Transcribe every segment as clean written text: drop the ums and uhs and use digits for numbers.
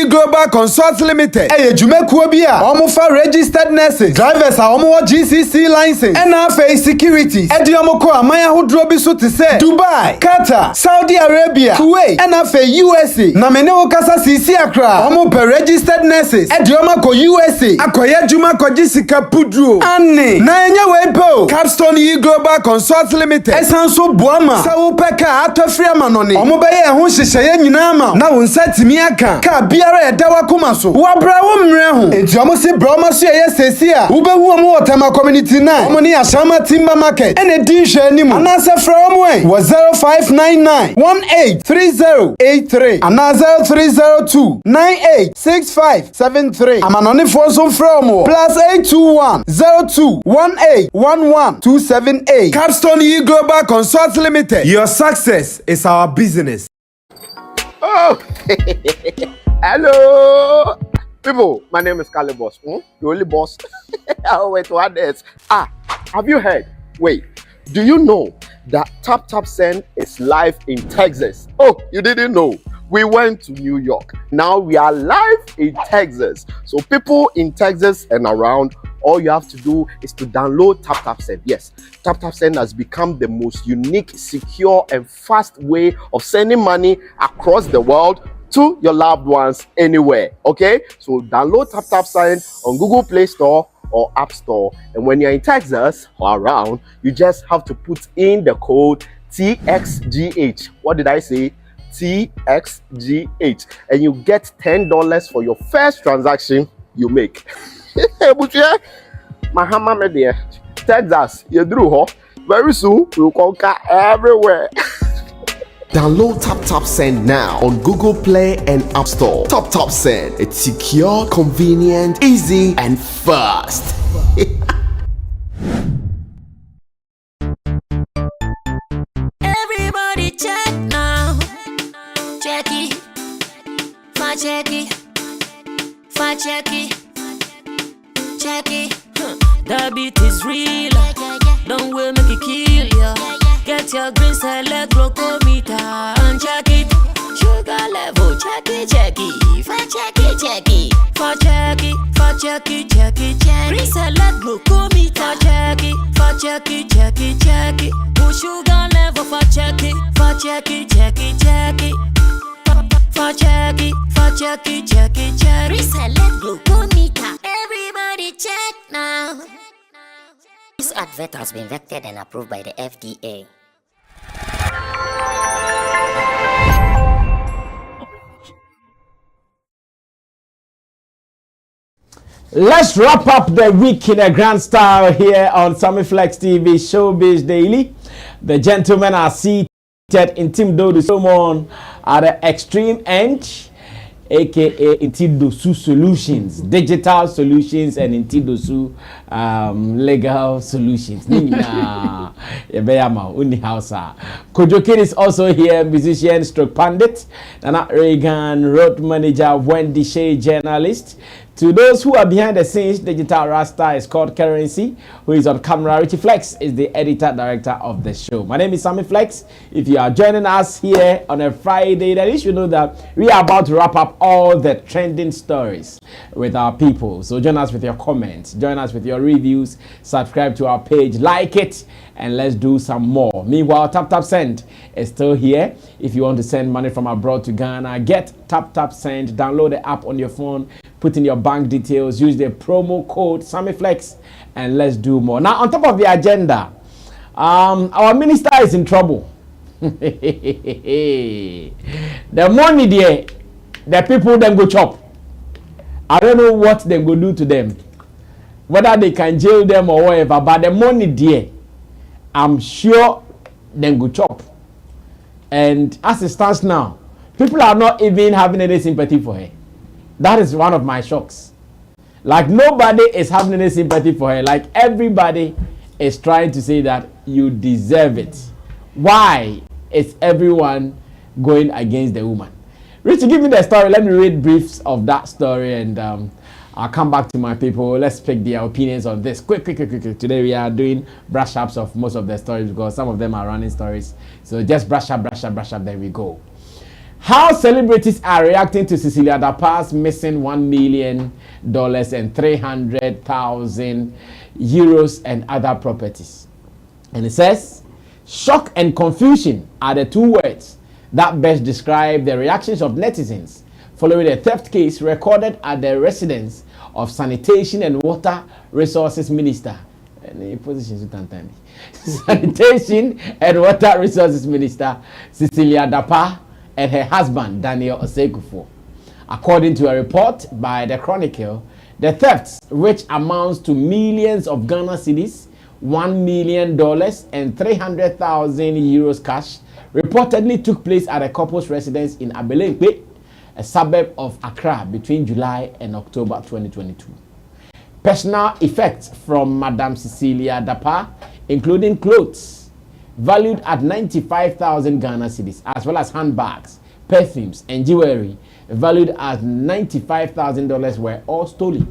Global Consult Limited. Eye Jumekuo bi a omo fa registered nurses, drivers a omo wo GCC license, NFA securities. Edi omo ko amaya hodro bi so te se Dubai, Qatar, Saudi Arabia, Kuwait, NFA USA. Na mene wo kasa CC Accra. Omo per registered nurses. Edi omo ko USA. Akoya juma ko gisika pudro. Anne. Na enye we po. Capstone Global Consult Limited. Esanso boama. Sa wo peka atofri amanone. Omo beye ho hyehyeye nyina ma. Na wo nsatimi aka. Ka biara dawa kumaso wabra wo mre ho enti omo si bra omo so ye sesi a wo behu omo wotama community na omo ni ashama timber market ene di hwe animu anase fra omo e 0599 183083 ana 0302 986573 amanone fo so fra omo +821 021811 Capstone Global Consult Limited. Your success is our business. Oh, hello, people. My name is Kale Boss. The only boss. I'll wait to others. Have you heard? Wait, do you know that Tap Tap Send is live in Texas? Oh, you didn't know? We went to New York. Now we are live in Texas. So people in Texas and around, all you have to do is to download Tap Tap Send. Yes, Tap Tap Send has become the most unique, secure, and fast way of sending money across the world to your loved ones anywhere. Okay, so download Tap Tap Send on Google Play Store or App Store. And when you're in Texas or around, you just have to put in the code TXGH. What did I say? TXGH. And you get $10 for your first transaction you make. Mahama media, Texas, you drew very soon we'll conquer everywhere. Download Tap Tap Send now on Google Play and App Store. Tap Tap Send, it's secure, convenient, easy, and fast. Everybody check now. Check it, fact check it, fact check it. Check it. The beat is real. Don't wait, make it kill ya. Get your green select glucometer and check it. Sugar level, check it, check it. Fact check it, check it. Fact check it, fact check it, check it, check it. Green select glucometer, check it, fact check it, check it, check it. Oh, sugar level, fact check it, fact check it, check it, check it. Fact check it, fact check it, check it, check it. Green select glucometer. Everybody check now. This advert has been vetted and approved by the FDA. Let's wrap up the week in a grand style here on Sammy Flex TV Showbiz Daily. The gentlemen are seated in Team Dodo Solomon at the extreme end, aka Intidosu Solutions, digital solutions, and Intidosu legal solutions. Nina Yebeyama Uni Hausa. Kojokin is also here, musician stroke pundit, Nana Reagan, road manager, Wendy Shea, journalist. To those who are behind the scenes, Digital Rasta is called Currency, who is on camera. Richie Flex is the editor-director of the show. My name is Sammy Flex. If you are joining us here on a Friday, then you should know that we are about to wrap up all the trending stories with our people. So join us with your comments, join us with your reviews, subscribe to our page, like it, and let's do some more. Meanwhile, Tap Tap Send is still here. If you want to send money from abroad to Ghana, get Tap Tap Send, download the app on your phone, put in your bank details, use the promo code SammyFlex, and let's do more. Now, on top of the agenda, our minister is in trouble. The money there, the people then go chop. I don't know what they go do to them, whether they can jail them or whatever, but the money there, I'm sure they go chop. And as it stands now, people are not even having any sympathy for her. That is one of my shocks. Like, nobody is having any sympathy for her. Like, everybody is trying to say that you deserve it. Why? it's everyone going against the woman. Richie, give me the story. Let me read briefs of that story, and I'll come back to my people. Let's pick their opinions on this. Quick. Today we are doing brush ups of most of the stories because some of them are running stories. So just brush up. There we go. How celebrities are reacting to Cecilia Dapa's missing $1 million and 300,000 euros and other properties. And it says, shock and confusion are the two words that best describe the reactions of netizens following a theft case recorded at the residence of Sanitation and Water Resources Minister. Sanitation and Water Resources Minister Cecilia Dapa and her husband Daniel Osegufo. According to a report by the Chronicle, the thefts, which amounts to millions of Ghana cedis, $1 million and 300,000 euros cash, reportedly took place at a couple's residence in Abelemkpe, a suburb of Accra, between July and October 2022. Personal effects from Madam Cecilia Dapa, including clothes valued at 95,000 Ghana cedis, as well as handbags, perfumes, and jewelry valued at $95,000 were all stolen.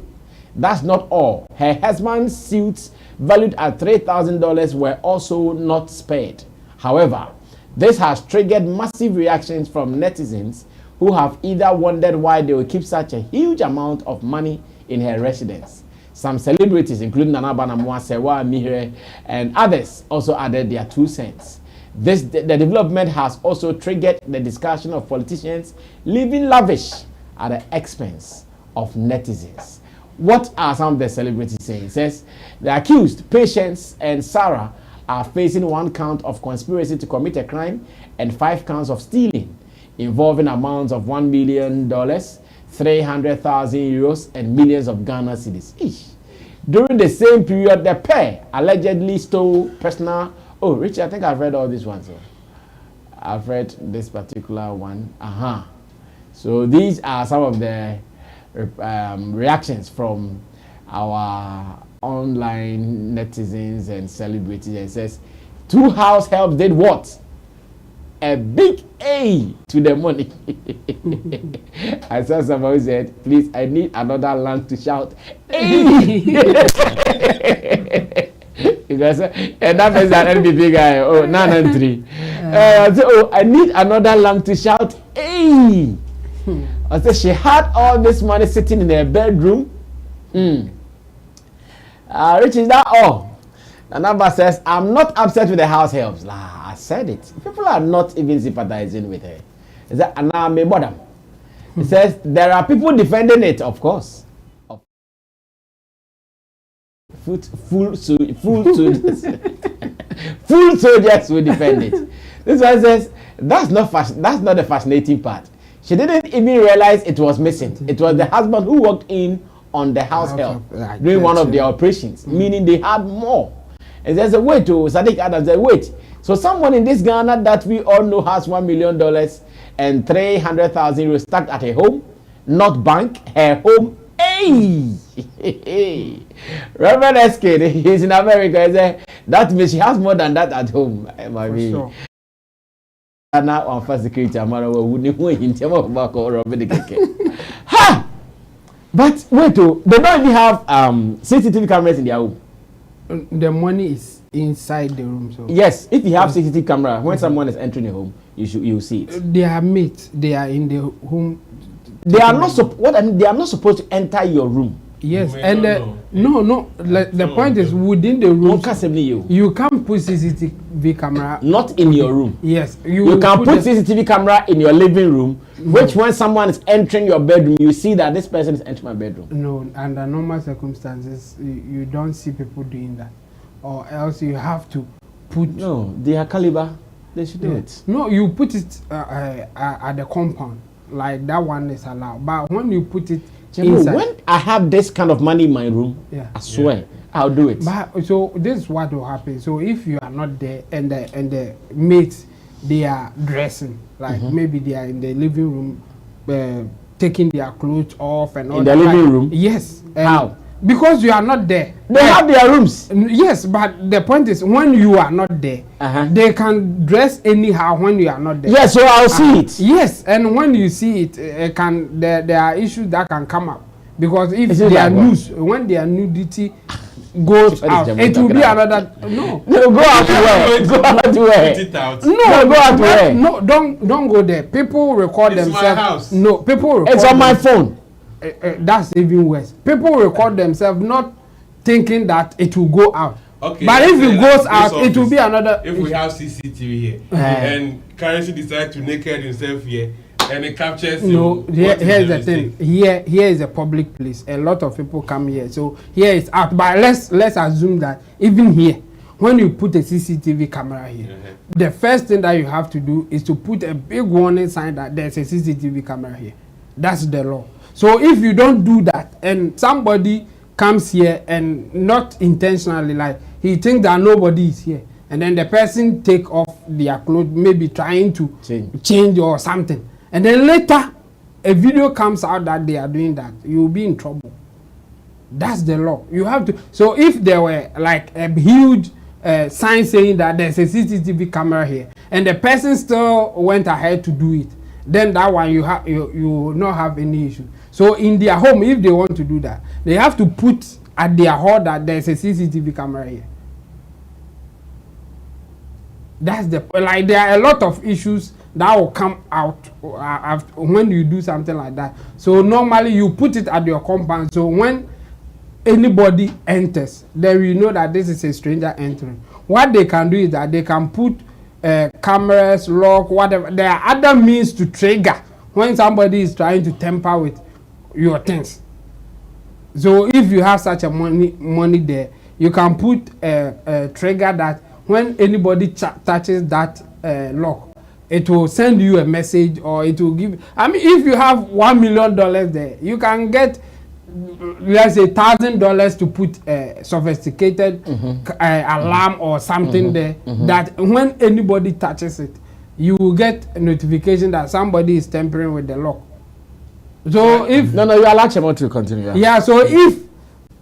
That's not all. Her husband's suits valued at $3,000 were also not spared. However, this has triggered massive reactions from netizens who have either wondered why they would keep such a huge amount of money in her residence. Some celebrities, including Nana Banamwa, Sewa Mihre, and others, also added their 2 cents. The development has also triggered the discussion of politicians living lavish at the expense of netizens. What are some of the celebrities saying? It says, the accused, Patience and Sarah, are facing 1 count of conspiracy to commit a crime and 5 counts of stealing, involving amounts of $1 million, 300,000 euros, and millions of Ghana cedis. During the same period, the pair allegedly stole personal. Oh, Richard, I think I've read all these ones. So I've read this particular one. So these are some of the reactions from our online netizens and celebrities. It says, 2 house helps did what? A big A to the money. I saw somebody said, please, I need another land to shout A. Because and that is an NBP guy. Oh, 993. So I need another land to shout A. I said she had all this money sitting in her bedroom. Rich, is that all? The number says, I'm not upset with the house helps. I said it. People are not even sympathizing with her. Is that Anna me bottom? It says there are people defending it, of course. Full soldiers will defend it. This one says that's not the fascinating part. She didn't even realize it was missing. It was the husband who walked in on the house help during one of their operations, meaning they had more. And there's a way to Sadiq Adams said, wait. So someone in this Ghana that we all know has $1 million and 300,000 euros stuck at her home, not bank, her home. Hey! Reverend SK, he's in America. He said, that means she has more than that at home. Sure. Now on first security, I'm ha! But wait, they don't even have CCTV cameras in their home. The money is inside the room. So yes, if you have CCTV camera, when someone is entering your home, you see it. They are mates. They are in the home. They are not they are not supposed to enter your room. Yes, and the point is within the room. You can't put CCTV camera. Not in your room. Yes, you can put CCTV camera in your living room. Which when someone is entering your bedroom, you see that this person is entering my bedroom. No, under normal circumstances, you don't see people doing that, or else you have to put. No, they are caliber. They should do it. No, you put it at the compound, like that one is allowed. But when you put it inside, when I have this kind of money in my room, I swear I'll do it. But so this is what will happen. So if you are not there and the mates, they are dressing, like maybe they are in the living room taking their clothes off and all in the living room. Yes. How? because you are not there. They have their rooms. Yes, but the point is when you are not there, they can dress anyhow when you are not there. Yes, so I'll see it. Yes, and when you see it, there are issues that can come up because if their news, when their nudity goes out, it will be another. No, go out to where? Go out to where? No, go out to where? No, don't go there. People record themselves. My house. No, people record. It's on my phone. That's even worse. People record themselves not thinking that it will go out. Okay, but if it goes out, it will be another. If we have CCTV here and currency decides to naked himself here and it captures. No, here's the thing. Here is a public place. A lot of people come here, so here it's out. But let's assume that even here, when you put a CCTV camera here, the first thing that you have to do is to put a big warning sign that there's a CCTV camera here. That's the law. So if you don't do that and somebody comes here and not intentionally, like he thinks that nobody is here, and then the person take off their clothes, maybe trying to change or something, and then later a video comes out that they are doing that, you will be in trouble. That's the law. You have to. So if there were like a huge sign saying that there's a CCTV camera here, and the person still went ahead to do it, then that one you will not have any issue. So in their home, if they want to do that, they have to put at their hall that there's a CCTV camera here. That's the like. There are a lot of issues that will come out when you do something like that. So normally you put it at your compound. So when anybody enters, then you know that this is a stranger entering. What they can do is that they can put cameras, lock, whatever. There are other means to trigger when somebody is trying to tamper with your things. So if you have such a money there, you can put a trigger that when anybody touches that lock, it will send you a message, or it will give. I mean, if you have $1 million there, you can get, let's say, $1,000 to put a sophisticated alarm or something there, that when anybody touches it, you will get a notification that somebody is tampering with the lock. So if you allow Chemo to continue. Yeah, so if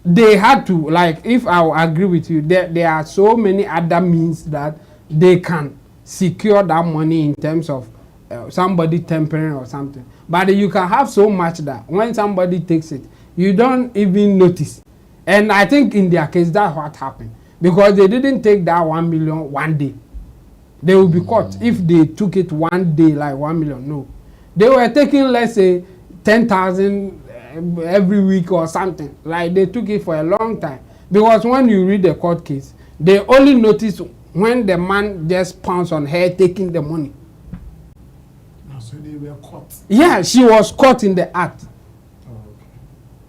they had to, like, if I will agree with you, there are so many other means that they can secure that money in terms of somebody tampering or something. But you can have so much that when somebody takes it, you don't even notice. And I think in their case, that's what happened. Because they didn't take that 1 million one day. They will be caught if they took it one day, like 1 million. No. They were taking, let's say, 10,000 every week or something. Like they took it for a long time. Because when you read the court case, they only notice when the man just pounced on her taking the money. So they were caught. Yeah, she was caught in the act.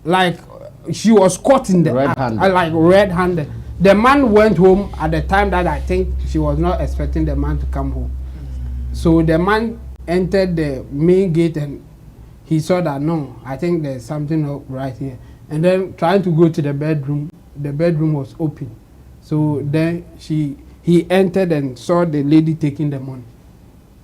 Like she was caught in the act, like red-handed. The man went home at the time that I think she was not expecting the man to come home. So the man entered the main gate and he saw that no, I think there's something right here. And then trying to go to the bedroom was open. So then he entered and saw the lady taking the money.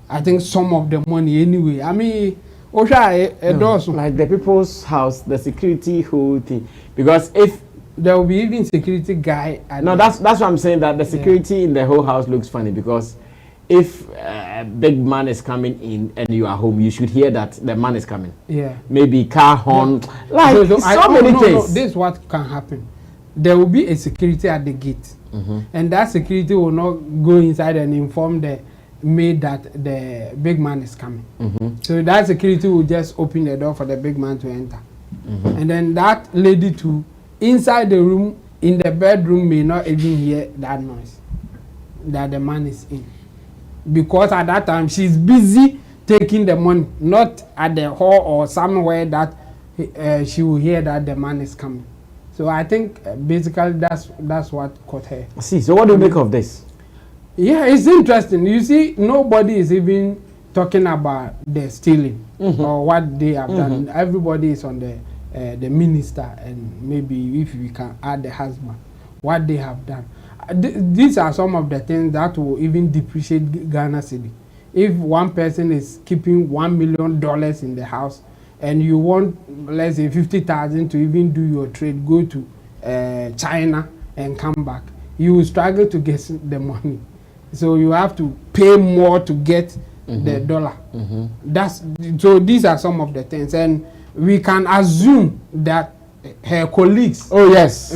I think some of the money anyway. I mean, like the people's house, the security whole thing. Because if there will be even security guy. No, that's what I'm saying, that the security in the whole house looks funny, because if a big man is coming in and you are home, you should hear that the man is coming. Yeah. Maybe car horn, like so many things. No, this is what can happen. There will be a security at the gate, and that security will not go inside and inform the maid that the big man is coming. So that security will just open the door for the big man to enter, and then that lady too, inside the room, in the bedroom, may not even hear that noise that the man is in. Because at that time, she's busy taking the money, not at the hall or somewhere that she will hear that the man is coming. So I think basically that's what caught her. See, so what do you make of this? Yeah, it's interesting. You see, nobody is even talking about the stealing or what they have done. Everybody is on the minister, and maybe if we can add the husband, what they have done. These are some of the things that will even depreciate Ghana city. If one person is keeping $1 million in the house and you want, let's say, 50,000 to even do your trade, go to China and come back, you will struggle to get the money. So you have to pay more to get the dollar. So these are some of the things, and we can assume that her colleagues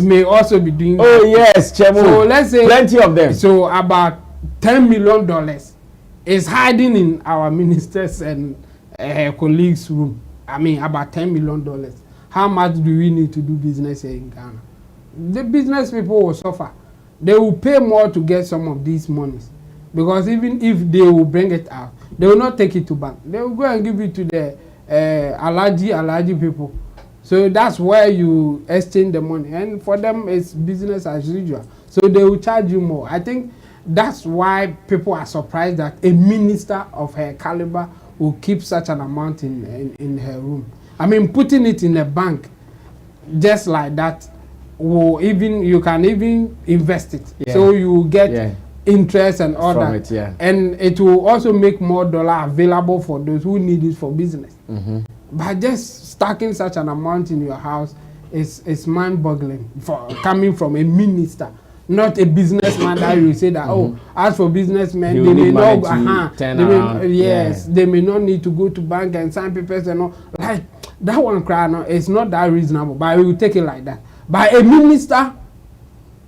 may also be doing yes, Chemo. So let's say plenty of them. So about $10 million is hiding in our ministers and her colleagues' room. I mean, about $10 million. How much do we need to do business here in Ghana? The business people will suffer. They will pay more to get some of these monies, because even if they will bring it out, they will not take it to bank. They will go and give it to the allergy people. So that's where you exchange the money, and for them it's business as usual. So they will charge you more. I think that's why people are surprised that a minister of her caliber will keep such an amount in her room. I mean, putting it in a bank just like that will you can even invest it. So you get interest and all from that. It, and it will also make more dollar available for those who need it for business. But just stacking such an amount in your house is mind-boggling for coming from a minister, not a businessman that you say that as for businessmen they may not they may not need to go to bank and sign papers and all. Like that one cry no, it's not that reasonable, but we will take it like that. By a minister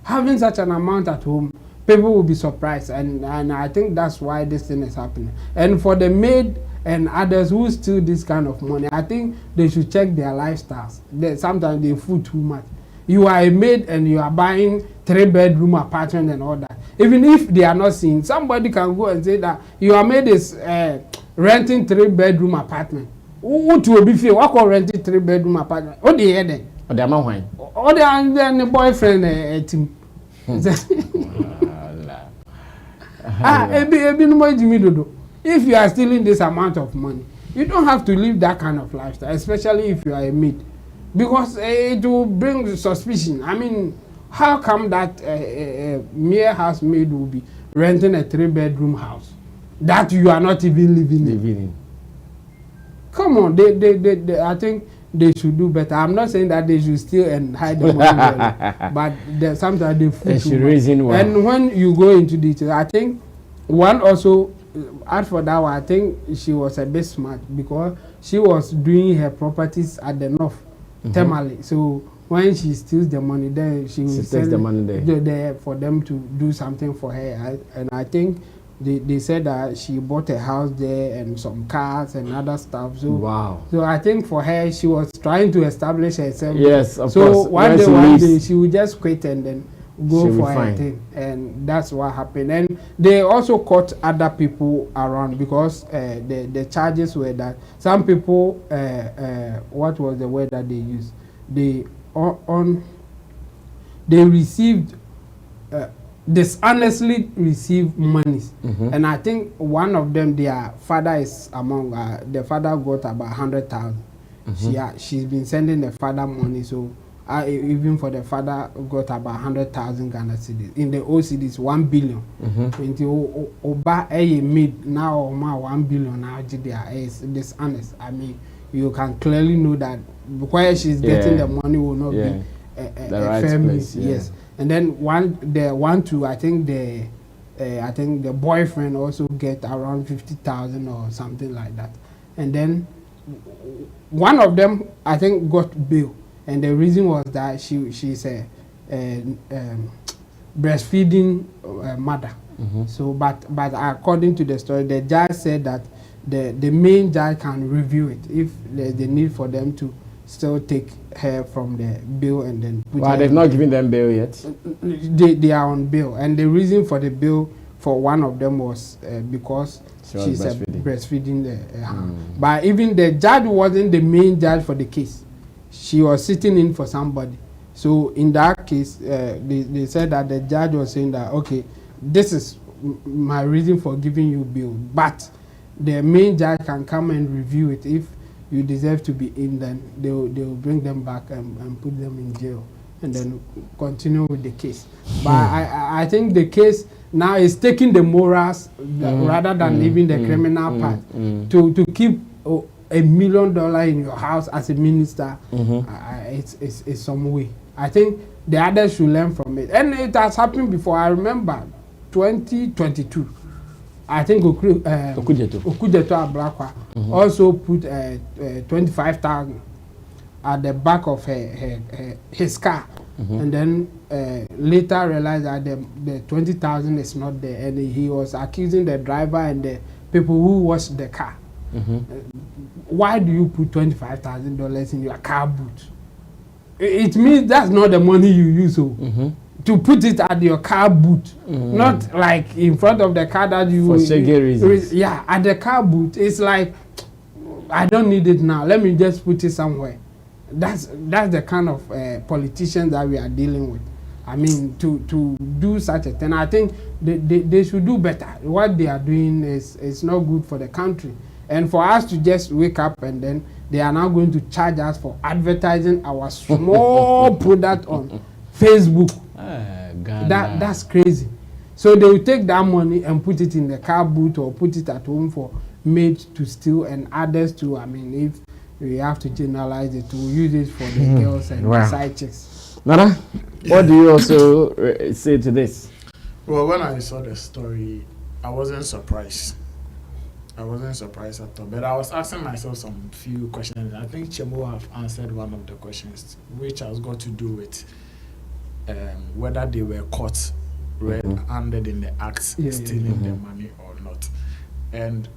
having such an amount at home, people will be surprised, and I think that's why this thing is happening. And for the maid and others who steal this kind of money, I think they should check their lifestyles. Sometimes they fool too much. You are a maid and you are buying 3-bedroom apartment and all that. Even if they are not seen, somebody can go and say that your maid is renting 3-bedroom apartment. Who will be feel? What call renting 3-bedroom apartment? What do you hear then? Or the amount wine. Or the boyfriend team. If you are stealing this amount of money, you don't have to live that kind of lifestyle, especially if you are a maid, because it will bring suspicion. I mean, how come that mere housemaid will be renting a 3-bedroom house that you are not even living in? Come on, they I think they should do better. I'm not saying that they should steal and hide the money, but sometimes they fool too much. And when you go into detail, I think one also, as for that one, I think she was a bit smart, because she was doing her properties at the north, Tamale. So when she steals the money, then she will send the money there for them to do something for her. And I think they said that she bought a house there and some cars and other stuff. So wow. So I think for her, she was trying to establish herself. Yes, of course. So one day she would just quit and then go for her thing, and that's what happened. And they also caught other people around, because the charges were that some people, what was the word that they used? They received dishonestly received monies, and I think one of them, their father is among. The father got about 100,000. She's been sending the father money, so. Even for the father got about 100,000 Ghana cedis. In the OCDs, 1 billion. Oba made now 1 billion now. Is dishonest. I mean, you can clearly know that where she's getting the money will not be a fair place. Yes, and then I think the boyfriend also get around 50,000 or something like that, and then one of them I think got bail. And the reason was that she's a breastfeeding mother. So, but according to the story, the judge said that the main judge can review it if there's the need for them to still take her from the bail and then put her. They've not given them bail yet. They are on bail, and the reason for the bail for one of them was because she's breastfeeding. But even the judge wasn't the main judge for the case. She was sitting in for somebody. So in that case, they said that the judge was saying that, okay, this is my reason for giving you bail, but the main judge can come and review it. If you deserve to be in, then they will bring them back and put them in jail, and then continue with the case. But I think the case now is taking the morals rather than leaving the criminal part to keep $1 million in your house as a minister, it's some way. I think the others should learn from it. And it has happened before. I remember 2022. I think Okujeto Ablakwa also put 25,000 at the back of his car, and then later realized that the 20,000 is not there, and he was accusing the driver and the people who washed the car. Why do you put $25,000 in your car boot? It means that's not the money you use. To put it at your car boot, not like in front of the car that you for reasons. Yeah, at the car boot, it's like I don't need it now. Let me just put it somewhere. That's the kind of politicians that we are dealing with. I mean, to do such a thing, I think they should do better. What they are doing is not good for the country. And for us to just wake up and then they are now going to charge us for advertising our small product on Facebook. That's crazy. So they will take that money and put it in the car boot or put it at home for maids to steal and others to, I mean, if we have to generalize it, to use it for the girls and the side chicks. Nana, what do you also say to this? Well, when I saw the story, I wasn't surprised. I wasn't surprised at all. But I was asking myself some few questions. I think Chemo have answered one of the questions, which has got to do with whether they were caught red-handed in the act stealing the money or not. And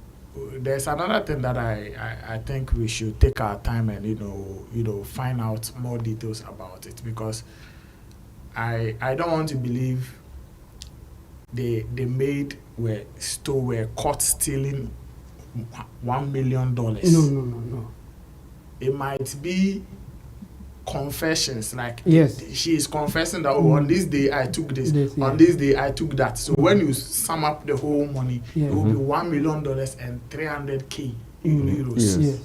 there's another thing that I think we should take our time and find out more details about it, because I don't want to believe the maid were caught stealing $1 million. No. It might be confessions, like she is confessing that on this day I took this, on this day I took that. So when you sum up the whole money, it will be $1 million and 300,000 euros.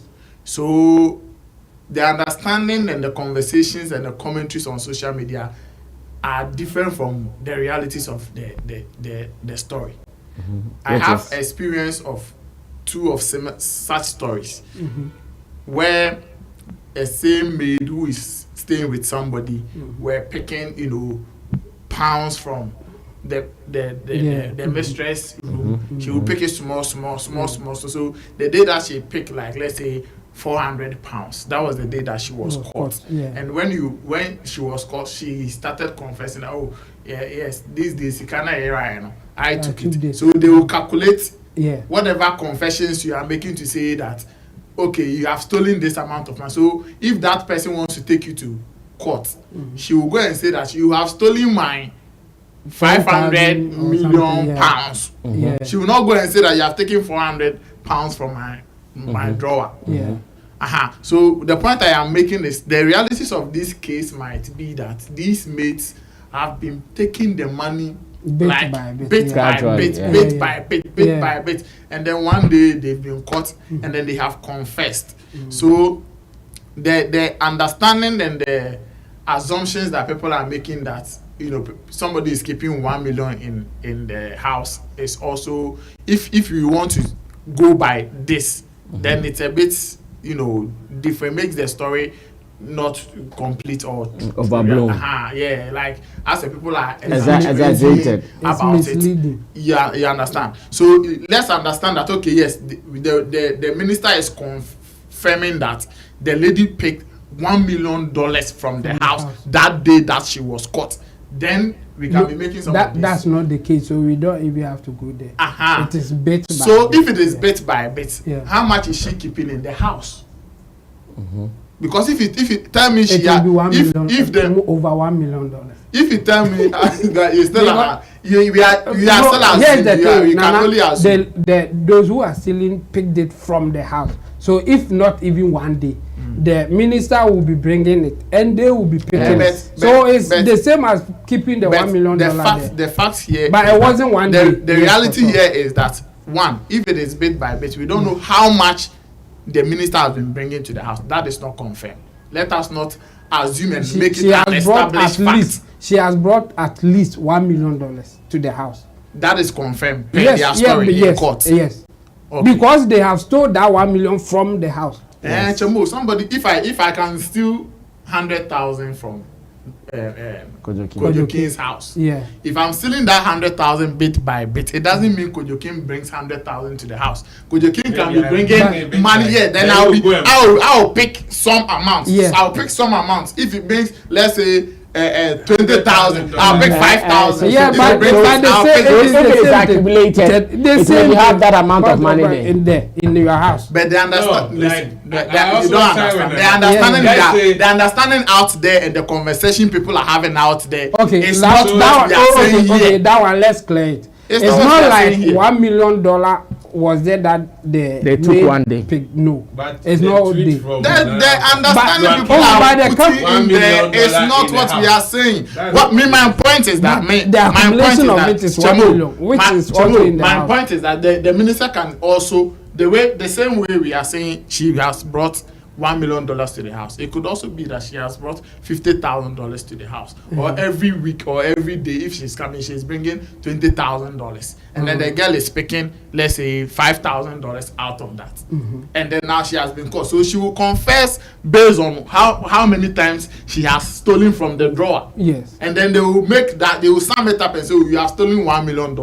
So the understanding and the conversations and the commentaries on social media are different from the realities of the story. I have experience of two of such stories where a same maid who is staying with somebody were picking, pounds from the mistress room. She would pick it small. So the day that she picked, like, let's say 400 pounds, that was the day that she was caught. And when she was caught, she started confessing, yes, these days I took it. So they will calculate whatever confessions you are making to say that, okay, you have stolen this amount of money. So if that person wants to take you to court, she will go and say that you have stolen my 500 million pounds. She will not go and say that you have taken 400 pounds from my drawer. So the point I am making is the realities of this case might be that these mates have been taking the money bit by bit, and then one day they've been caught and then they have confessed. So the understanding and the assumptions that people are making that somebody is keeping 1 million in the house is also, if you want to go by this, then it's a bit different, makes the story not complete or overblown. Like as the people are exaggerated about it. You understand. So let's understand that, okay, yes, the minister is confirming that the lady picked $1 million from the house that day that she was caught. Then we can be making some of this. That's not the case, so we don't even have to go there. It is bit by so bit. If it is bit by bit, how much is she keeping in the house? Because if you tell me she has, if the over $1 million, if you tell me that you still we are still assuming, you can only assume. Those who are stealing picked it from the house. So if not even one day, the minister will be bringing it and they will be picking it. So it's the same as keeping the $1 million. The facts here, but it wasn't one day. The reality here is that one, if it is bit by bit, we don't know how much the minister has been bringing to the house. That is not confirmed. Let us not assume and make it an established fact. She has brought at least $1 million to the house. That is confirmed. Their story in court. Yes. Okay. Because they have stole that 1 million from the house. Yes. Somebody, if I can steal 100,000 from Kojokin's house. Yeah. If I'm stealing that 100,000 bit by bit, it doesn't mean Kojokin brings 100,000 to the house. Kojokin can be bringing money here. Then I'll pick some amounts. Yeah. I'll pick some amounts. If it brings, let's say, 20,000, I'll pick 5,000. Yeah, but they say it is accumulated. You have that amount of money there in your house. But they understand. No, listen, like, you don't understand. The understanding out there and the conversation people are having out there. Okay, it's not what we are saying here. Okay, that one, let's clear it. It's not like $1 million was there that they took one day. No, but it's not day. The understanding people are putting in there is not what we are saying. What my point is that the accumulation of it is 1 million, which is also in the house. My point is that the minister can also the same way we are saying she has brought $1 million to the house. It could also be that she has brought $50,000 to the house, or every week or every day if she's coming, she's bringing $20,000, and then the girl is picking, let's say, $5,000 out of that, and then now she has been caught. So she will confess based on how many times she has stolen from the drawer. Yes. And then they will they will sum it up and say, oh, you have stolen $1 million.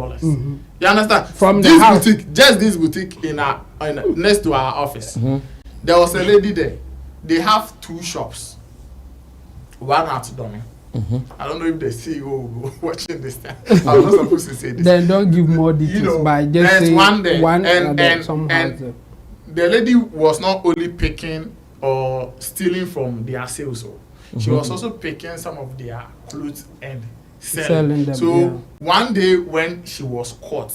You understand? From this the house. boutique, just this boutique in next to our office. There was a lady there. They have 2 shops. One at Domi. I don't know if the CEO will be watching this time. I'm not supposed to say this. Then don't give more details by just saying one there. And the lady was not only picking or stealing from their sales. She was also picking some of their clothes and selling them. So one day when she was caught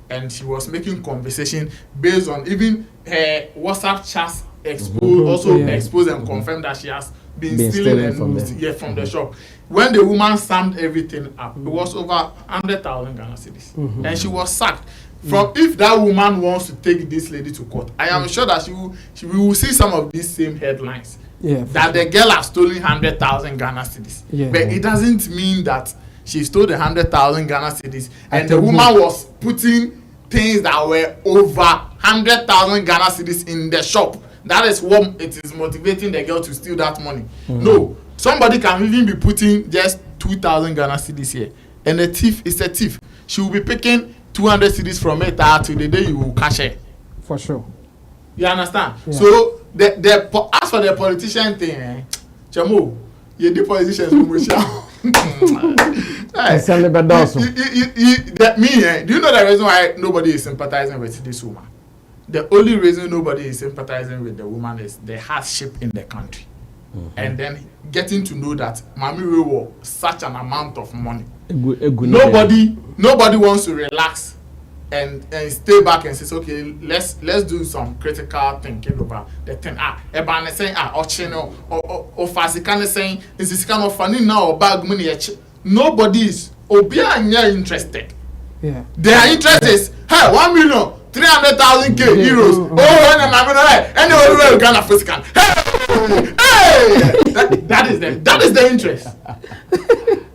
and she was making conversation based on even her WhatsApp chats exposed and confirmed that she has been stealing from the shop. When the woman summed everything up, it was over 100,000 Ghana cedis, and she was sacked. If that woman wants to take this lady to court, I am sure that she will see some of these same headlines. That the girl has stolen 100,000 Ghana cedis, but it doesn't mean that she stole the 100,000 Ghana cedis, and the woman was putting things that were over 100,000 Ghana cedis in the shop. That is what it is motivating the girl to steal that money. No, somebody can even be putting just 2,000 Ghana cedis here, and the thief is a thief. She will be picking 200 cedis from it till the day you will cash it. For sure. You understand? Yeah. So as for the politician thing, Chamo, the politicians will shout. Do you know the reason why nobody is sympathizing with this woman? The only reason nobody is sympathizing with the woman is the hardship in the country. And then getting to know that Mami Rewo such an amount of money. Nobody wants to relax and stay back and says, okay, let's do some critical thinking over the thing. Ebane saying ochino or Fasikane saying is this kind of funny now or bag money. Nobody is interested. Yeah. Their interest is 1 million. 300,000 euros. Oh, and everywhere Ghana African. Hey, that is the interest.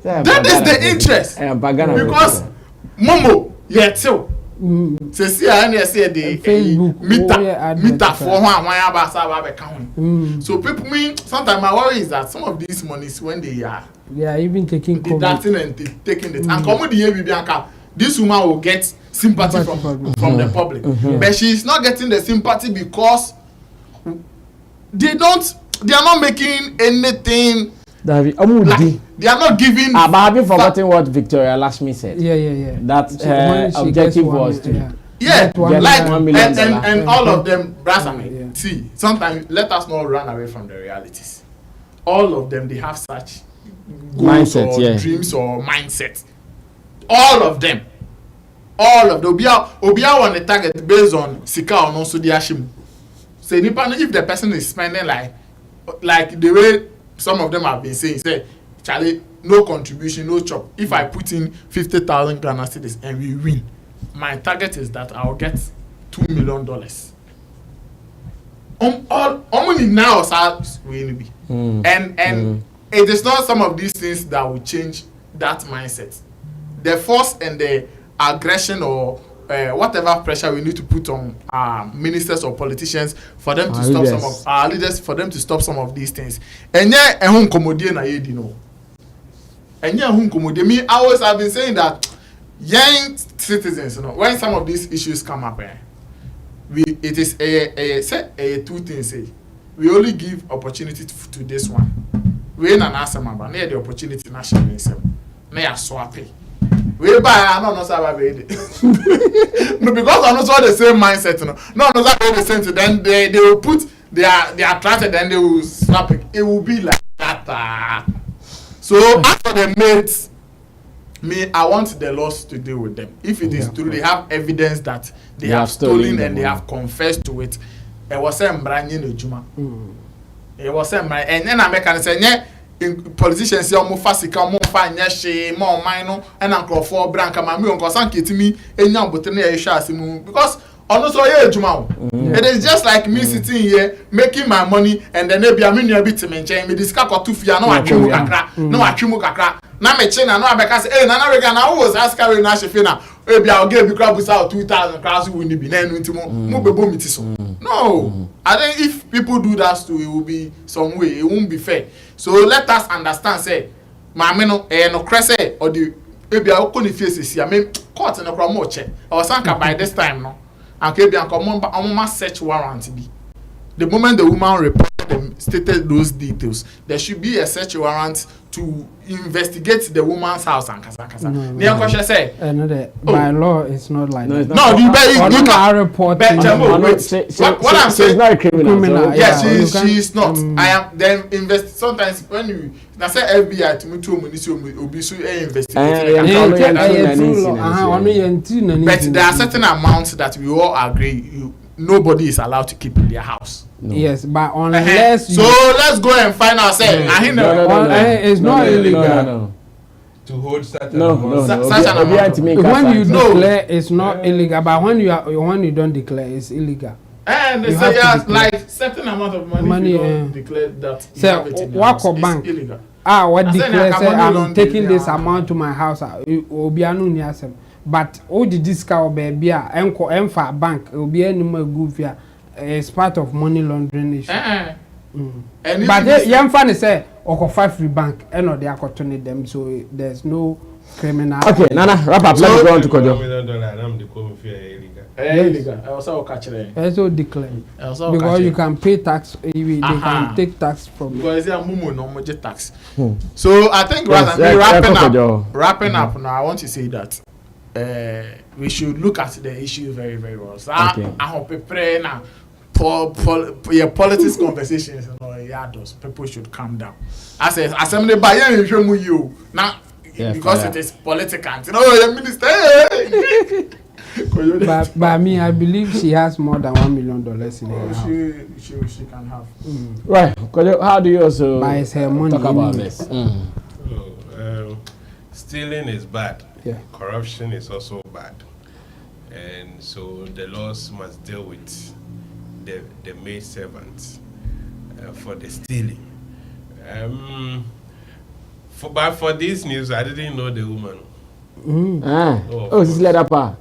That is the interest. Because Momo, too. See, I say the meter for one. So people sometimes my worry is that some of these monies when they are even taking deducting and taking it and come with the this woman will get sympathy from the public, but she's not getting the sympathy because they are not making anything. They are not giving. But have you forgotten what Victoria Lashmi said? Yeah. That her objective was to and all of them, Brasame. See, sometimes let us not run away from the realities. All of them, they have such goals or dreams or mindset. All of them Obia on the target based on Sika or no so the Ashim. Say if the person is spending like the way some of them have been saying, say Charlie, no contribution, no chop. If I put in 50,000 Ghana cedis and we win, my target is that I'll get $2 million. Only now will be. And it is not some of these things that will change that mindset. The force and the aggression or whatever pressure we need to put on ministers or politicians for them to stop some of our leaders, for them to stop some of these things. And yeah, me, I always have been saying that young citizens, when some of these issues come up, it is two things. We only give opportunity to this one. We ain't an answer, but near the opportunity nationally. May I swap it. We buy, I don't know how no, because I'm not all the same mindset. No, the same. Then they will put they are attracted, then they will snap it. It will be like that. So after the mates, I want the laws to deal with them. If it is true, they have evidence that they have stolen and they have confessed to it. It was a brand new Juma. It was a brand, and then I make an say, politicians say, "Omo fasika, omo fanya she, more minor, and uncle for branca, my me uncle sank it to me, and young but because honestly, it is just like me sitting here making my money, and then maybe I'm in your bit to maintain me. This car to fear no achimu kakra. Na me chena no abeka say, Nana Rega na who was asking na shefina. Maybe I'll give you crab out 2,000 crowds who will be na mo bebo mi so. No, I think if people do that too, it will be some way. It won't be fair. So let us understand. Say, my no crese or the maybe I'll call the faces. I mean, court no crowd more check. Or sanka by this time no. And maybe I'm come search warrant be. The moment the woman reported them, stated those details, there should be a search warrant to investigate the woman's house and kasa. No, say, by law it's not like that. No, you can report. What I'm saying, she's not a criminal. Yes, she's not. I am then sometimes when you say FBI to me to be so investigate. But there are certain amounts that we all agree nobody is allowed to keep in their house. No. Yes, but unless so let's go and find ourselves. It's not illegal. No. To hold certain such an amount. When you declare, it's not illegal. But when you don't declare, it's illegal. And they say yes, like certain amount of money you don't declare that. So work or bank. Illegal. What declare say I'm taking this amount to my house. But all the discount baby enfa bank will be any more good. It's part of money laundering issue. But young fan say or 5 free bank and they are cutting them, so there's no criminal. Okay, Nana, wrap up. Let's go on to Kojo. Illegal. I also catch it. Also declare because you can pay tax. They can take tax from because they are mumu no more tax. So I think wrapping up now. I want to say that. We should look at the issue very, very well. So I hope now politics conversations, those people should calm down. I say, assembly by you now because it is political. The minister. But me, I believe she has more than $1 million in her house. She can have. Right. How do you also buys her money talk about this? Stealing is bad. Yeah. Corruption is also bad, and so the laws must deal with the maid servants for the stealing. For this news, I didn't know the woman. This letter pa.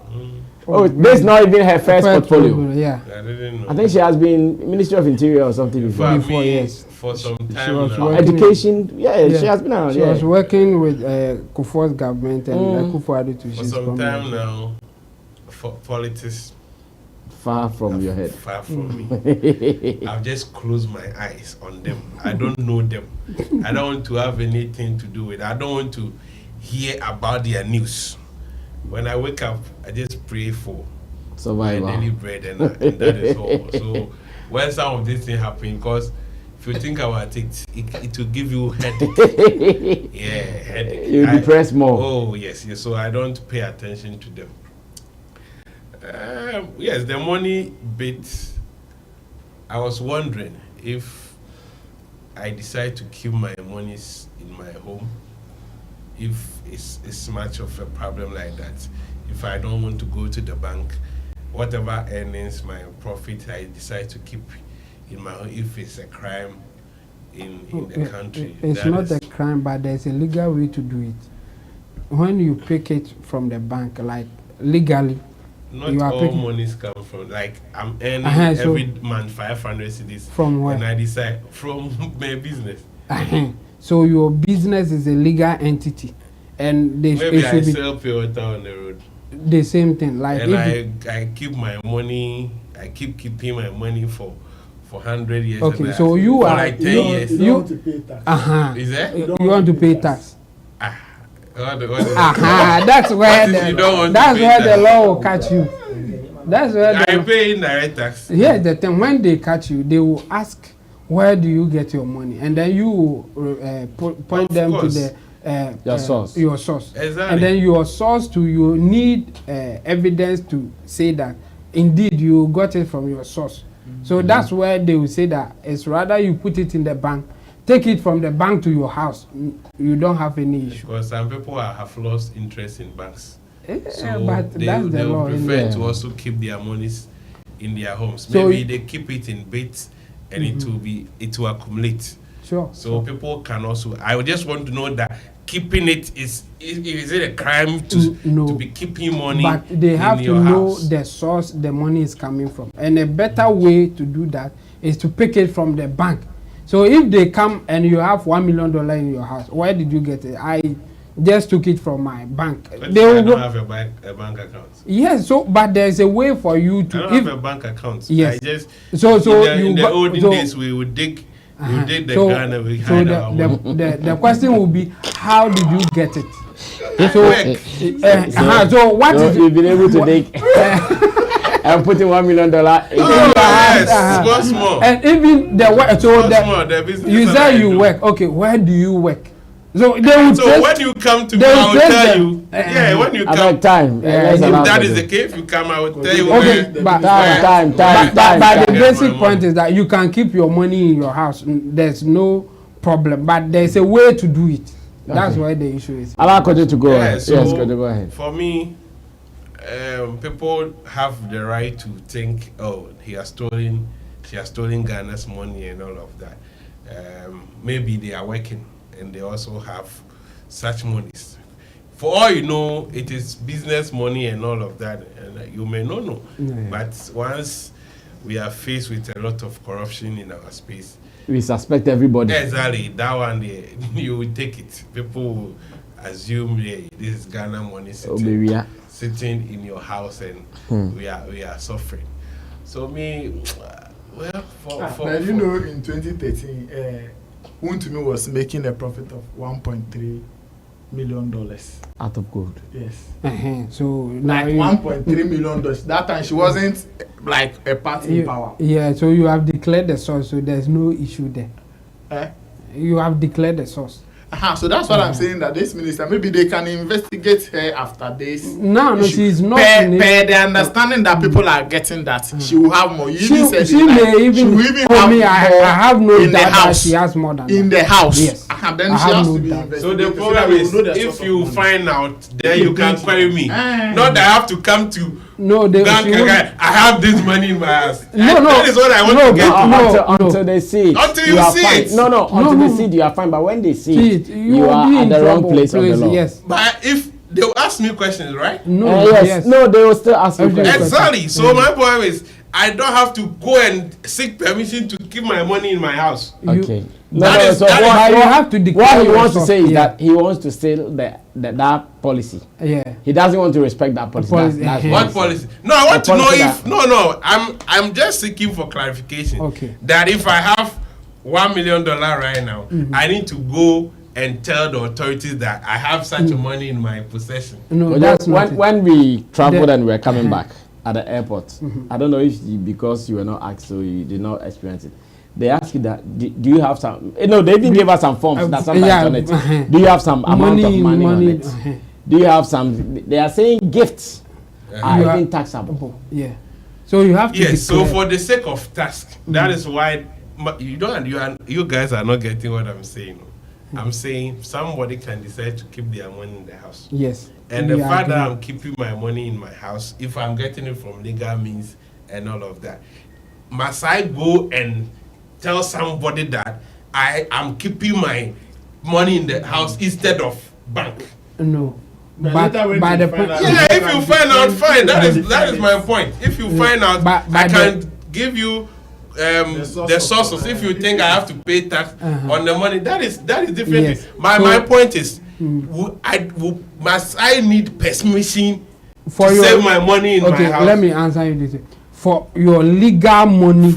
This is not even her first portfolio. Yeah, I didn't know. I think she has been Ministry of Interior or something before. Yes. For some She time was now. Education, she has been around. She was working with Kufuor's government and Kufuor to For some time now, for politics far from your head. Far from me. I've just closed my eyes on them. I don't know them. I don't want to have anything to do with it. I don't want to hear about their news. When I wake up, I just pray for my daily bread and that is all. So when some of these things happen, because if you think about it, it will give you headache. Headache. You'll be depressed more. Oh, yes. So I don't pay attention to them. Yes, the money bit, I was wondering if I decide to keep my monies in my home, if it's much of a problem like that. If I don't want to go to the bank, whatever earnings, my profit, I decide to keep in my home, if it's a crime in the country. It's not a crime, but there's a legal way to do it. When you pick it from the bank, like legally, Not all monies come from, like, I'm earning every month 500 cedis. From where? And I decide from my business. So your business is a legal entity, and they maybe I should sell pure water on the road. The same thing, like. And I keep my money. I keeping my money for 100 years. Okay, so you are like 10 years. You want to pay tax. Is that? You want to pay tax. That's where the law will catch you. That's where I pay indirect tax. Yeah, the thing, when they catch you, they will ask, where do you get your money? And then you point them to the your source. Your source. Exactly. And then your source you need evidence to say that indeed you got it from your source. So that's where they will say that it's rather you put it in the bank, take it from the bank to your house. You don't have any issue. Because some people have lost interest in banks. So but they law. prefer to also keep their monies in their homes. So maybe they keep it in bits and it will accumulate. Sure. So people can also. I just want to know that keeping it is it a crime to be keeping money? But they have in to your know house? the source the money is coming from, and a better way to do that is to pick it from the bank. So if they come and you have $1 million in your house, where did you get it? I just took it from my bank. But I don't have a bank account. Yes, so but there's a way for you to. I don't have a bank account. Yes. I just in the olden days we would dig. We dig the ground and we hide our money. The question will be, how did you get it? So what is you've been able to dig and putting $1 million yes, small. And even the work. So the business you say you work. Okay, where do you work? So they would. So when you come to me, I will tell you. Yeah, when you come. Time. If that is the case, you come, I will tell you. Okay, but the basic point is that you can keep your money in your house. There's no problem, but there's a way to do it. That's why the issue is. Allow Kojo to go ahead. So Yes, Kojo, go ahead. For me, people have the right to think, oh, she has stolen Ghana's money and all of that. Maybe they are working and they also have such monies. For all you know, it is business money and all of that, and you may not know. But once we are faced with a lot of corruption in our space, we suspect everybody. Exactly, that one you will take it. People will assume this is Ghana money sitting in your house, and we are suffering. So me, well, for you know, in 2013, Untumi was making a profit of $1.3 million out of gold. Yes. So like $1.3 million. That time she wasn't like a party in power. Yeah. So you have declared the source, so there's no issue there. You have declared the source. So that's what I'm saying, that this minister, maybe they can investigate her after this. No, she's not. Per the understanding that people are getting that she will have more. She may even have me. I have no doubt that she has more than in the house. Yes. And then she has to be investigated. So the problem is, if you find out, then you can query me. Not that I have to come to. No, I have this money in my house. No. That is what I want to get. Until they see it. Until you see it. Until they see it, you are fine. But when they see it, you are be at the wrong place of the law. Yes. But if they will ask me questions, right? No, yes. No, they will still ask you questions. Exactly. So my point is, I don't have to go and seek permission to keep my money in my house. Okay. You have to declare. What he wants to say is that he wants to steal that policy. Yeah. He doesn't want to respect that policy. That's what policy? No, I want to know if I'm just seeking for clarification. Okay. That if I have $1 million right now, I need to go and tell the authorities that I have such money in my possession. No, that's not when we traveled and we were coming back at the airport, I don't know if because you were not asked, so you did not experience it. They ask you that, do you have some, they even gave us some forms that sometimes on it. Do you have some amount of money on it? Do you have some, they are saying gifts are even taxable. Yeah. So you have to Yes, so for the sake of tax, that is why you guys are not getting what I'm saying. I'm saying somebody can decide to keep their money in the house. Yes. And the fact that I'm keeping my money in my house, if I'm getting it from legal means and all of that, must I go and tell somebody that I am keeping my money in the house instead of bank? No. But by the point, yeah, if you find out, fine. That is my point. If you find out, I can give you the sources. If you think I have to pay tax on the money, that is different. Yes. My point is, must I need permission for save my money in my house? Let me answer you this. For your legal money,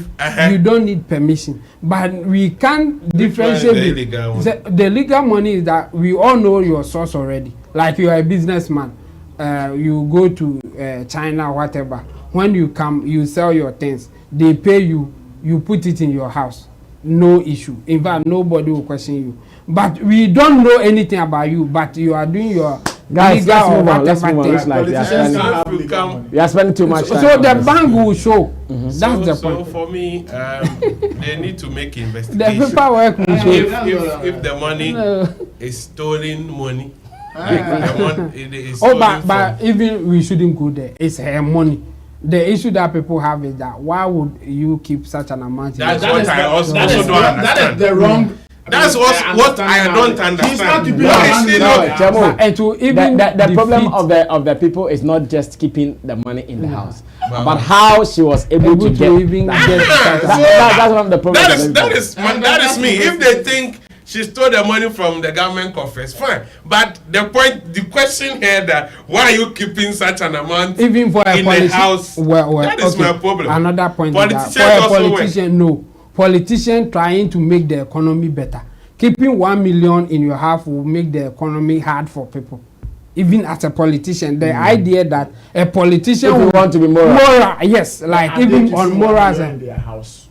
you don't need permission. But we can't differentiate. The legal money is that we all know your source already. Like you are a businessman, you go to China, whatever. When you come, you sell your things. They pay you. You put it in your house. No issue. In fact, nobody will question you. But we don't know anything about you. But you are doing your guys. Let's move on. We are spending too much time. So the bank will show. That's the point. So for me, they need to make investigation. The paperwork will show. If the money is stolen money, but even we shouldn't go there. It's her money. The issue that people have is that why would you keep such an amount? That's what I also don't understand. That is the wrong. That's what I don't understand. The problem of the people is not just keeping the money in the house, but how she was able to get. That's one of the problems. That is me. If they think she stole the money from the government coffers, fine. But the question here that why are you keeping such an amount even for in the house? That is my problem. Another point is that for a politician, politician trying to make the economy better. Keeping 1 million in your house will make the economy hard for people. Even as a politician, the idea that a politician will want to be moral, yes, like even on morals and their house.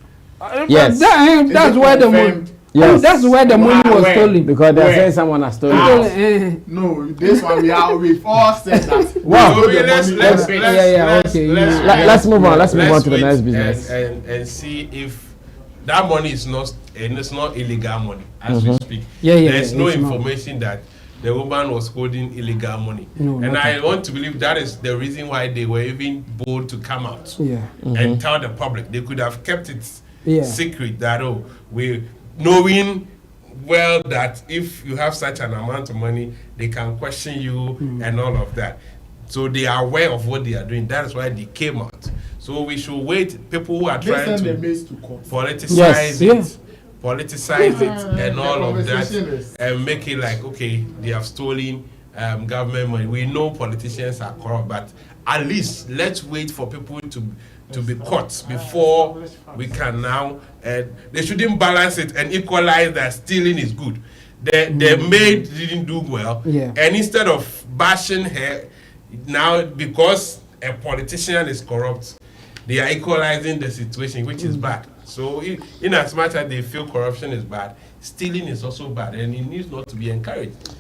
Yes, that's where the money. Yes. That's where the money was stolen. Because they're saying someone has stolen it. No, this one we've all said that. Wow. Let's move on. Let's move on to the next business and see if that money is not illegal money as we speak. There's no information that the woman was holding illegal money. And I want to believe that is the reason why they were even bold to come out and tell the public. They could have kept it secret that we knowing well that if you have such an amount of money, they can question you and all of that. So they are aware of what they are doing. That is why they came out. So we should wait. People who are trying to politicize it and all of that and make it like, okay, they have stolen government money. We know politicians are corrupt, but at least let's wait for people to be caught before we can now. They shouldn't balance it and equalize that stealing is good. The maid didn't do well, and instead of bashing her, now because a politician is corrupt, they are equalizing the situation, which is bad. So in as much as they feel corruption is bad, stealing is also bad, and it needs not to be encouraged.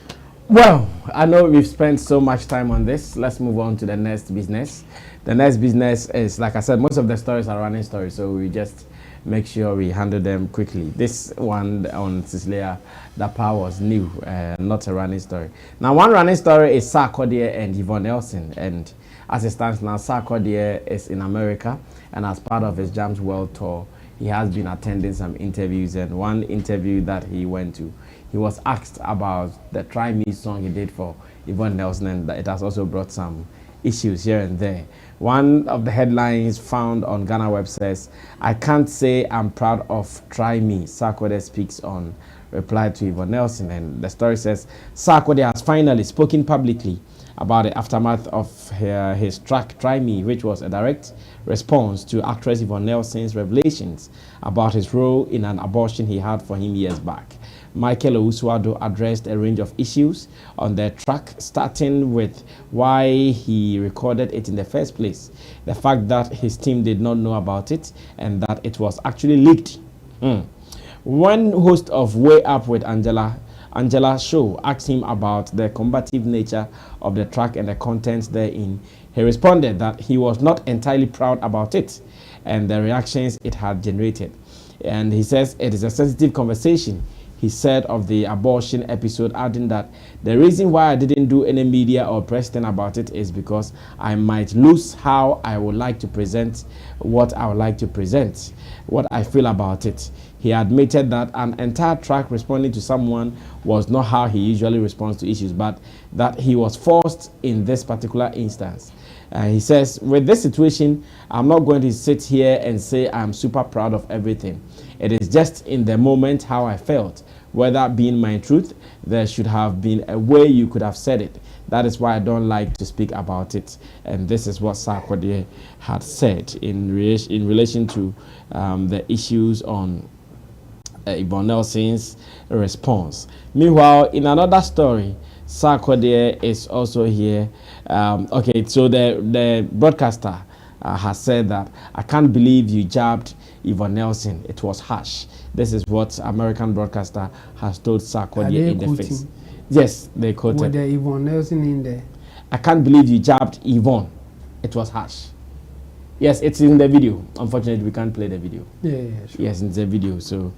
Well, I know we've spent so much time on this. Let's move on to the next business. The next business is, like I said, most of the stories are running stories, so we just make sure we handle them quickly. This one on Cecilia Dapa was new, not a running story. Now, one running story is Sarkodie and Yvonne Nelson, and as it stands now, Sarkodie is in America, and as part of his Jams World Tour, he has been attending some interviews, and one interview that he went to, he was asked about the Try Me song he did for Yvonne Nelson, and it has also brought some issues here and there. One of the headlines found on Ghana Web says, "I can't say I'm proud of Try Me." Sarkodie speaks on reply to Yvonne Nelson, and the story says Sarkodie has finally spoken publicly about the aftermath of his track Try Me, which was a direct response to actress Yvonne Nelson's revelations about his role in an abortion he had for him years back. Michael Owusu-Addo addressed a range of issues on the track, starting with why he recorded it in the first place, the fact that his team did not know about it, and that it was actually leaked. When host of Way Up with Angela show asked him about the combative nature of the track and the contents therein, he responded that he was not entirely proud about it and the reactions it had generated. And he says it is a sensitive conversation he said of the abortion episode, adding that the reason why I didn't do any media or press thing about it is because I might lose how I would like to present what I would like to present, what I feel about it. He admitted that an entire track responding to someone was not how he usually responds to issues, but that he was forced in this particular instance. He says, with this situation, I'm not going to sit here and say I'm super proud of everything. It is just in the moment how I felt. Whether being my truth, there should have been a way you could have said it. That is why I don't like to speak about it. And this is what Sarkodie had said in relation to the issues on Yvonne Nelson's response. Meanwhile, in another story, Sarkodie is also here. Okay, so the broadcaster has said that, I can't believe you jabbed Yvonne Nelson. It was harsh. This is what American broadcaster has told Sarkodie in the face. Yes, they quoted. With the Yvonne Nelson in there. I can't believe you jabbed Yvonne. It was harsh. Yes, it's in the video. Unfortunately, we can't play the video. Yeah, sure. Yes, it's a video. So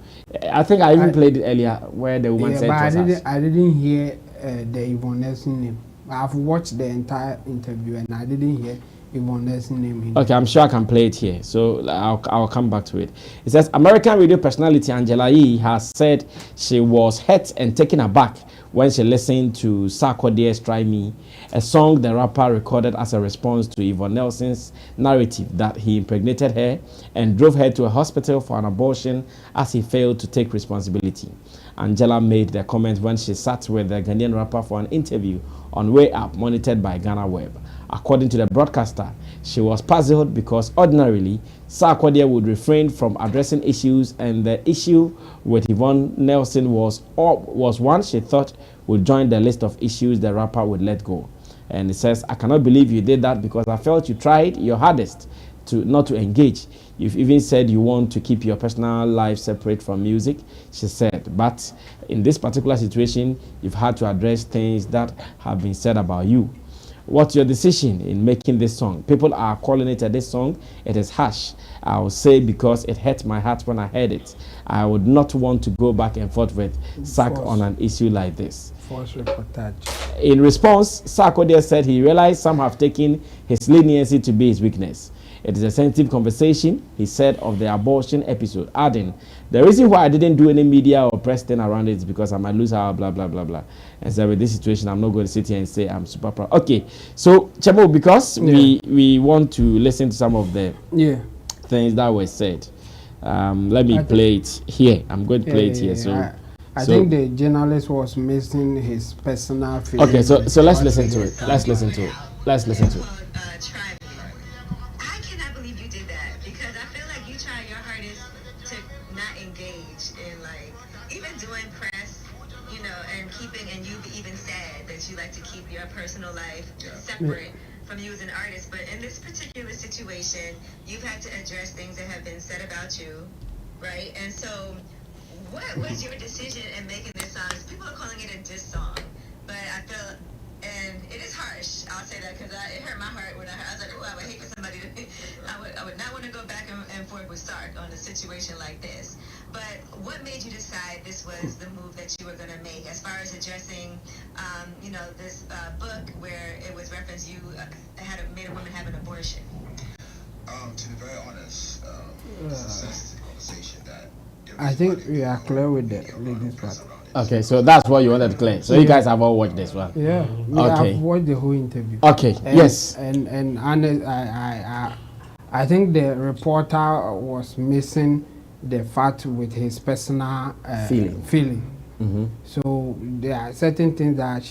I think I even played it earlier where the woman said but it was harsh. I didn't hear the Yvonne Nelson name. I've watched the entire interview and I didn't hear Yvonne Nelson name. Okay, I'm sure I can play it here. So I'll come back to it. It says, American radio personality Angela Yee has said she was hurt and taken aback when she listened to Sarkodie's Try Me, a song the rapper recorded as a response to Yvonne Nelson's narrative that he impregnated her and drove her to a hospital for an abortion as he failed to take responsibility. Angela made the comment when she sat with the Ghanaian rapper for an interview on Way Up, monitored by Ghana Web. According to the broadcaster, she was puzzled because ordinarily Sarkodie would refrain from addressing issues, and the issue with Yvonne Nelson was one she thought would join the list of issues the rapper would let go. And it says, I cannot believe you did that because I felt you tried your hardest not to engage. You've even said you want to keep your personal life separate from music, she said. But in this particular situation, you've had to address things that have been said about you. What's your decision in making this song? People are calling it a diss song. It is harsh. I will say because it hurt my heart when I heard it. I would not want to go back and forth with Sark on an issue like this. False reportage. In response, Sarkodie said he realized some have taken his leniency to be his weakness. It is a sensitive conversation, he said of the abortion episode, adding, the reason why I didn't do any media or press thing around it is because I might lose how blah, blah, blah, blah. And so with this situation, I'm not going to sit here and say I'm super proud. Okay, so, Chemo, because we want to listen to some of the things that were said, let me play it here. I'm going to play it here. So I think the journalist was missing his personal feelings. Okay, so let's listen to it. Let's listen to it. Let's listen to it. Personal life separate from you as an artist, but in this particular situation, you've had to address things that have been said about you, right? And so, what was your decision in making this song? People are calling it a diss song, but I feel, and it is harsh. I'll say that because it hurt my heart when I heard. I was like, oh, I would hate for somebody to. I would not want to go back and forth with Sark on a situation like this. But what made you decide this was the move that you were going to make as far as addressing, this book where it was referenced you made a woman have an abortion? To be very honest, it's a sensitive conversation that I think we are clear with the ladies part. Okay, so that's what you wanted to clear. So you guys have all watched this one? Yeah. Okay. I've watched the whole interview. Okay, yes. And I think the reporter was missing the fact with his personal feeling. Mm-hmm. So there are certain things that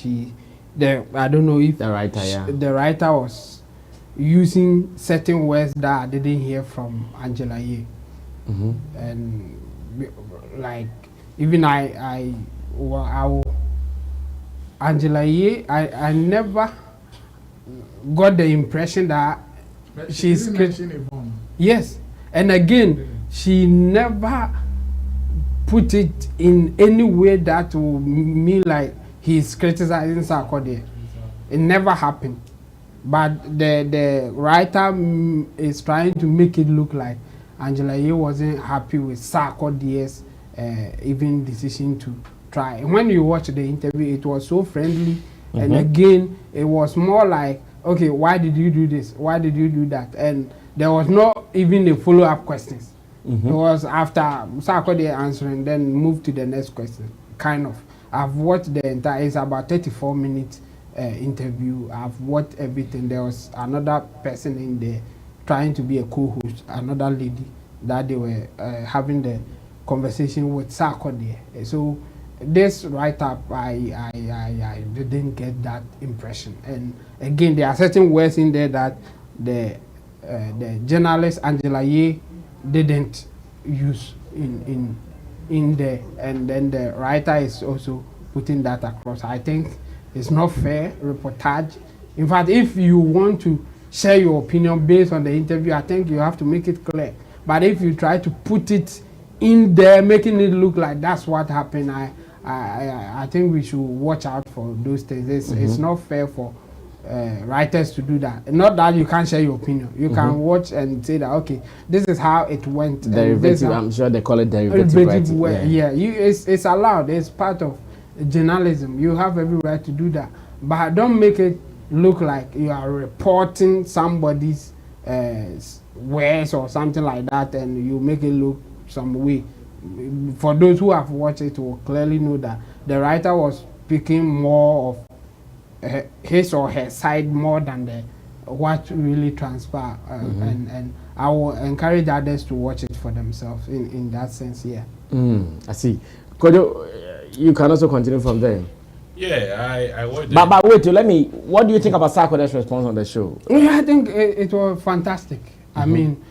I don't know if the writer was using certain words that I didn't hear from Angela Yee. Mm-hmm. And like even Angela Yee, I never got the impression that she's yes, and again she never put it in any way that will mean like he's criticizing Sarkodie. It never happened. But the writer is trying to make it look like Angela Yee wasn't happy with Sarkodie's even decision to try. When you watch the interview, it was so friendly, and again, it was more like, okay, why did you do this? Why did you do that? And there was not even a follow-up questions. It was after Sarkodie answering, then move to the next question. Kind of. I've watched the entire. It's about 34 minutes interview. I've watched everything. There was another person in there trying to be a co-host, another lady that they were having the conversation with Sarkodie. So this write-up, I didn't get that impression. And again, there are certain words in there that the journalist Angela Ye didn't use in there, and then the writer is also putting that across. I think it's not fair reportage. In fact, if you want to share your opinion based on the interview, I think you have to make it clear. But if you try to put it in there, making it look like that's what happened, I think we should watch out for those things. It's not fair for writers to do that. Not that you can't share your opinion. You can watch and say that, okay, this is how it went. Derivative, I'm sure they call it derivative writing. It's allowed. It's part of journalism. You have every right to do that. But don't make it look like you are reporting somebody's words or something like that, and you make it look some way. For those who have watched it will clearly know that the writer was speaking more of his or her side more than what really transpired. And I will encourage others to watch it for themselves in that sense. I see. Kojo, you can also continue from there. Yeah, I watched it. But wait, what do you think about Sarkodie's response on the show? Yeah, I think it was fantastic. I mean,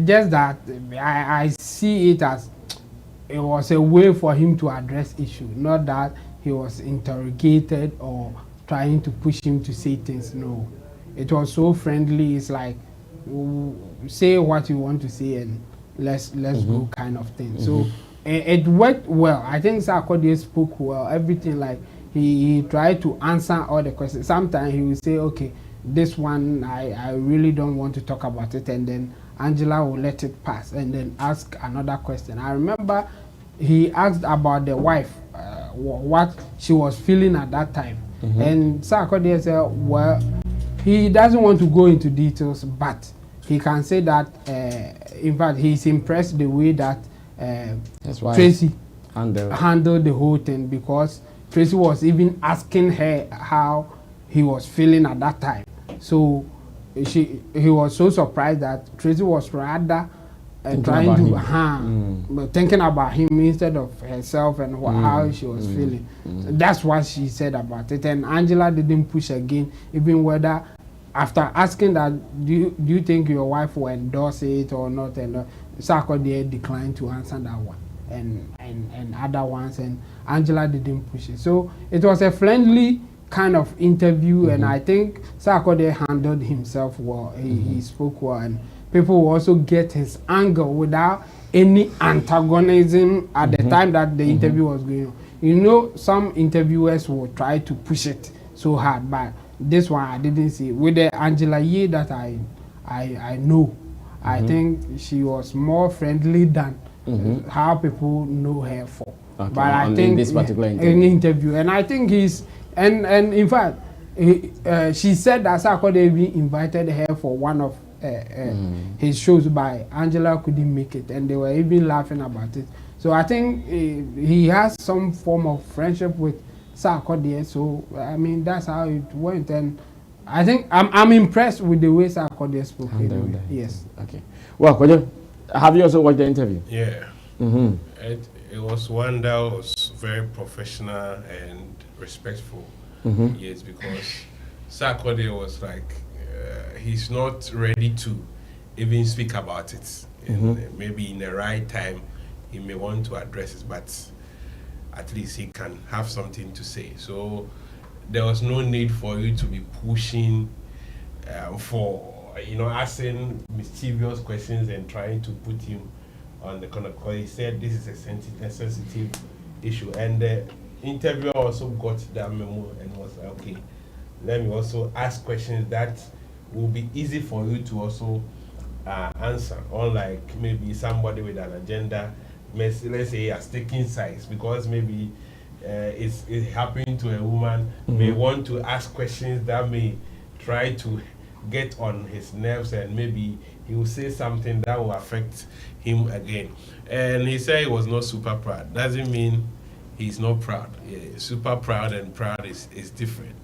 just that I see it as it was a way for him to address issue, not that he was interrogated or trying to push him to say things. No, it was so friendly. It's like, say what you want to say and let's go kind of thing. So it worked well. I think Sarkodie spoke well. Everything, like he tried to answer all the questions. Sometimes he will say, okay, this one I really don't want to talk about it, and then Angela will let it pass and then ask another question. I remember he asked about the wife, what she was feeling at that time. And Sarkodie said, well, he doesn't want to go into details, but he can say that, in fact, he's impressed the way that Tracy handled the whole thing, because Tracy was even asking her how he was feeling at that time. So he was so surprised that Tracy was rather trying to thinking about him instead of herself and how she was feeling. So that's what she said about it. And Angela didn't push again, even whether after asking that, do you think your wife will endorse it or not? And Sarkodie declined to answer that one and other ones, and Angela didn't push it. So it was a friendly kind of interview, and I think Sarkodie handled himself well. He spoke well, and people will also get his angle without any antagonism at the time that the interview was going on. You know, some interviewers will try to push it so hard, but this one I didn't see. With the Angela Ye that I know, I think she was more friendly than how people know her for. Okay. But I think in this particular interview, and I think he's and in fact, she said that Sarkodie invited her for one of his shows, by Angela couldn't make it, and they were even laughing about it. So I think he has some form of friendship with Sarkodie. So I mean, that's how it went, and I think I'm impressed with the way Sarkodie spoke. Anyway. Yes. Okay. Well, Kojo, have you also watched the interview? Yeah. It was one that was very professional and respectful. Yes, because Sarkodie was like, he's not ready to even speak about it. And maybe in the right time, he may want to address it, but at least he can have something to say. So there was no need for you to be pushing for, asking mischievous questions and trying to put him on the corner. Because he said this is a sensitive issue. And the interviewer also got that memo and was like, okay, let me also ask questions that will be easy for you to also answer, unlike maybe somebody with an agenda let's say, has taken sides because maybe it's happening to a woman, may want to ask questions that may try to get on his nerves, and maybe he will say something that will affect him again. And he said he was not super proud. Doesn't mean he's not proud. Yeah, super proud and proud is different.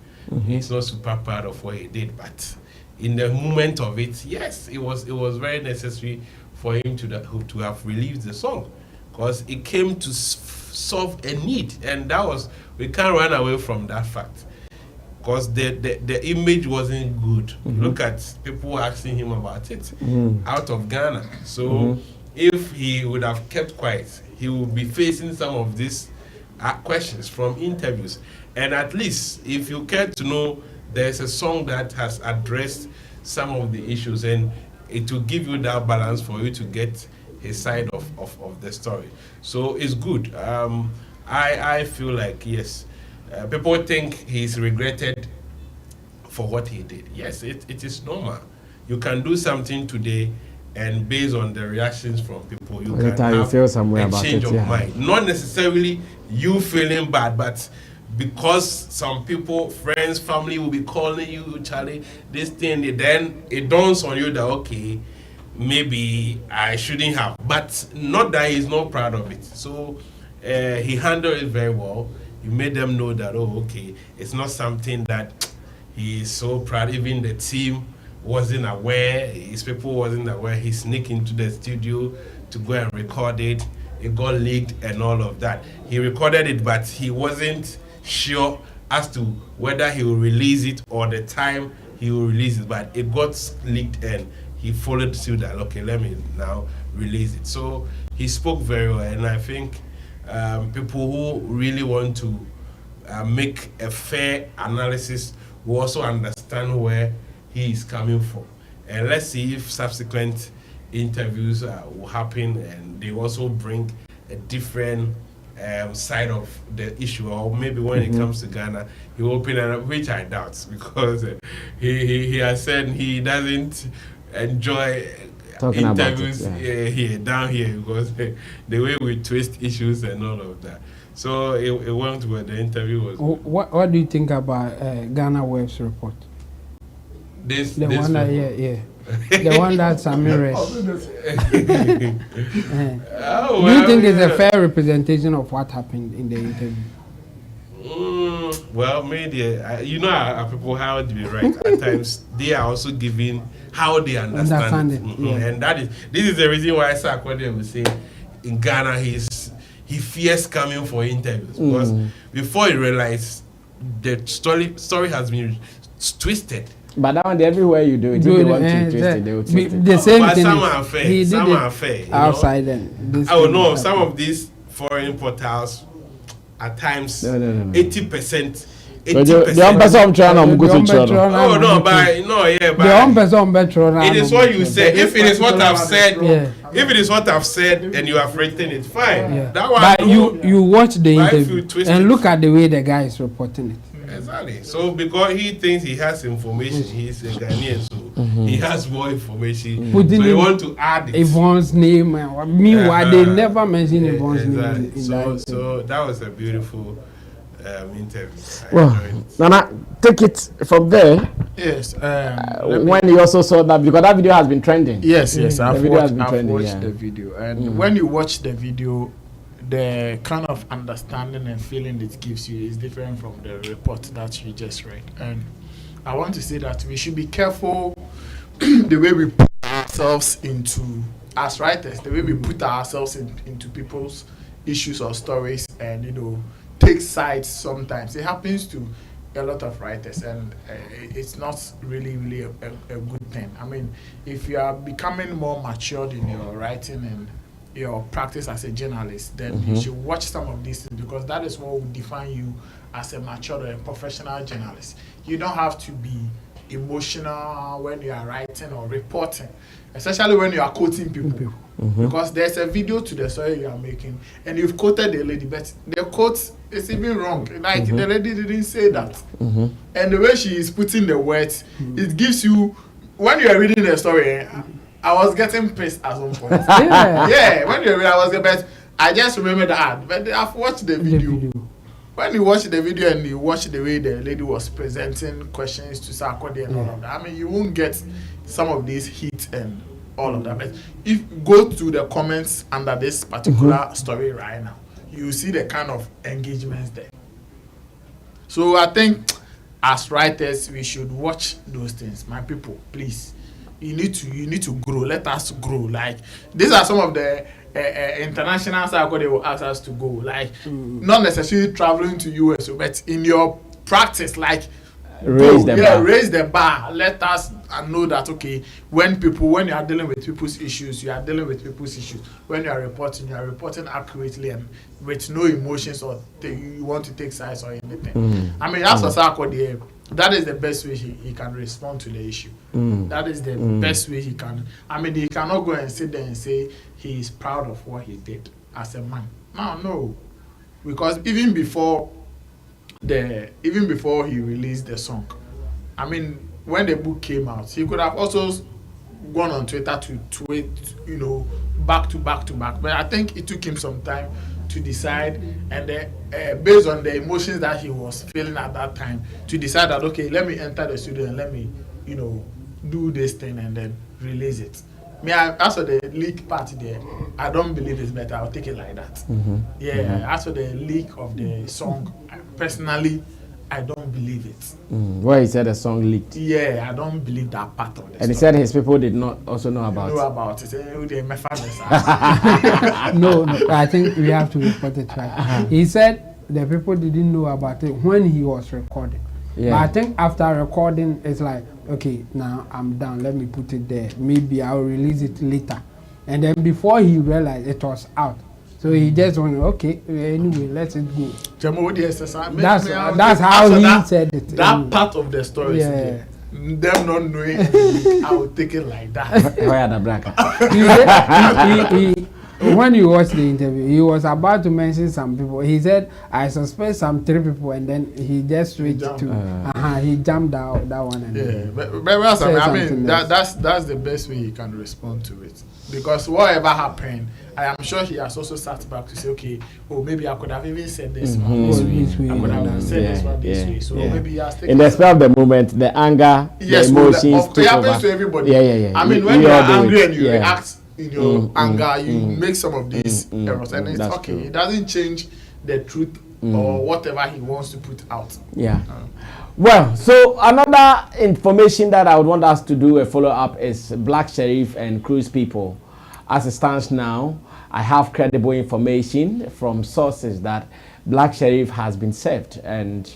He's not super proud of what he did, but in the moment of it, yes, it was very necessary for him to have released the song, because it came to solve a need, and we can't run away from that fact, because the image wasn't good. Look at people asking him about it out of Ghana. So if he would have kept quiet, he would be facing some of these questions from interviews. And at least, if you care to know, there's a song that has addressed some of the issues, and it will give you that balance for you to get his side of the story. So it's good. I feel like, yes, people think he's regretted for what he did. Yes, it is normal. You can do something today, and based on the reactions from people, you can have feel somewhere a change of mind. Not necessarily you feeling bad, but because some people, friends, family will be calling you, Charlie, this thing, then it dawns on you that, okay, maybe I shouldn't have. But not that he's not proud of it. So he handled it very well. He made them know that, oh, okay, it's not something that he is so proud. Even the team wasn't aware, his people wasn't aware. He sneaked into the studio to go and record it. It got leaked and all of that. He recorded it, but he wasn't sure as to whether he will release it or the time he will release it. But it got leaked, and he followed suit that, okay, let me now release it. So he spoke very well, and I think people who really want to make a fair analysis will also understand where he is coming from. And let's see if subsequent interviews will happen, and they also bring a different side of the issue, or maybe when it comes to Ghana, he will open it up, which I doubt, because he has said he doesn't enjoy talking interviews here down here, because the way we twist issues and all of that. So it went where the interview was. What do you think about Ghana Web's report? The one that Sammy read. Do you think it's a fair representation of what happened in the interview? Well, maybe our people, how do we write? At times they are also giving how they understand it. And this is the reason why Sarkodie will say in Ghana he fears coming for interviews, because before he realized the story has been twisted. But that one, everywhere you do it, if they want to twist it, they will twist it. The same thing. Some are fair. Some are fair. Outside then. Oh no, some of these foreign portals at times 80%. It is what you say. If it is what I've said, if it is what I've said and you have written it, fine. Yeah. That one. But you watch the interview and look at the way the guy is reporting it. Exactly. So because he thinks he has information, he's a Ghanaian, so he has more information. So he want to add it. Yvonne's name. Meanwhile, they never mention Yvonne's name. So that was a beautiful interview. Well, Nana, take it from there. Yes. When you also saw that, because that video has been trending. Yes. I've watched yeah. the video, and when you watch the video, the kind of understanding and feeling it gives you is different from the report that you just read. And I want to say that we should be careful the way we put ourselves into, as writers, the way we put ourselves into people's issues or stories, and take sides sometimes. It happens to a lot of writers, and it's not really a good thing. I mean, if you are becoming more matured in your writing and your practice as a journalist, then you should watch some of these things, because that is what will define you as a mature and professional journalist. You don't have to be emotional when you are writing or reporting, especially when you are quoting people. Because there's a video to the story you are making, and you've quoted the lady, but the quote is even wrong. Like the lady didn't say that, and the way she is putting the words, it gives you, when you are reading the story, I was getting pissed at some point. Yeah, when you read, I was getting pissed. I just remember that, but I've watched the video. When you watch the video and you watch the way the lady was presenting questions to Sarkodie and all of that, I mean, you won't get some of these hits and all of that. But if you go to the comments under this particular story right now, you see the kind of engagements there. So I think as writers, we should watch those things. My people, please, you need to grow. Let us grow. Like, these are some of the international Sarkodie they will ask us to go. Like, not necessarily traveling to US, but in your practice, like, raise the bar. Let us know that, okay, when you are dealing with people's issues, you are dealing with people's issues. When you are reporting accurately and with no emotions or you want to take sides or anything. I mean, that's a Sarkodie. That is the best way he can respond to the issue. That is the best way he can. I mean, he cannot go and sit there and say he is proud of what he did as a man. No, because even before he released the song, I mean, when the book came out, he could have also gone on Twitter to tweet, back to back. But I think it took him some time to decide, and based on the emotions that he was feeling at that time, to decide that, okay, let me enter the studio and let me, do this thing and then release it. As for the leak part there, I don't believe it's better. I'll take it like that. As for the leak of the song, personally, I don't believe it. Where he said the song leaked. Yeah, I don't believe that part of the And he said his people did not also know about it. No, I think we have to report it right. He said the people didn't know about it when he was recording. But I think after recording, it's like, okay, now I'm done. Let me put it there. Maybe I'll release it later. And then before he realized it was out, so he just went, okay, anyway, let it go. That's how he said it. That part of the story, them not knowing, I will take it like that. When you watch the interview, he was about to mention some people. He said, I suspect some 3 people, and then he just switched to, he jumped out that one. And but I mean, that's the best way he can respond to it. Because whatever happened, I am sure he has also sat back to say, okay, maybe I could have even said this one this way. I could have said this one this way. So maybe he has taken. In the spur of the moment, the anger, the emotions. It happens to everybody. I mean, when you are angry and you react in your anger, you make some of these errors, and it's okay. True. It doesn't change the truth or whatever he wants to put out. Well, so another information that I would want us to do a follow-up is Black Sherif and Cruise people. As it stands now, I have credible information from sources that Black Sherif has been served, and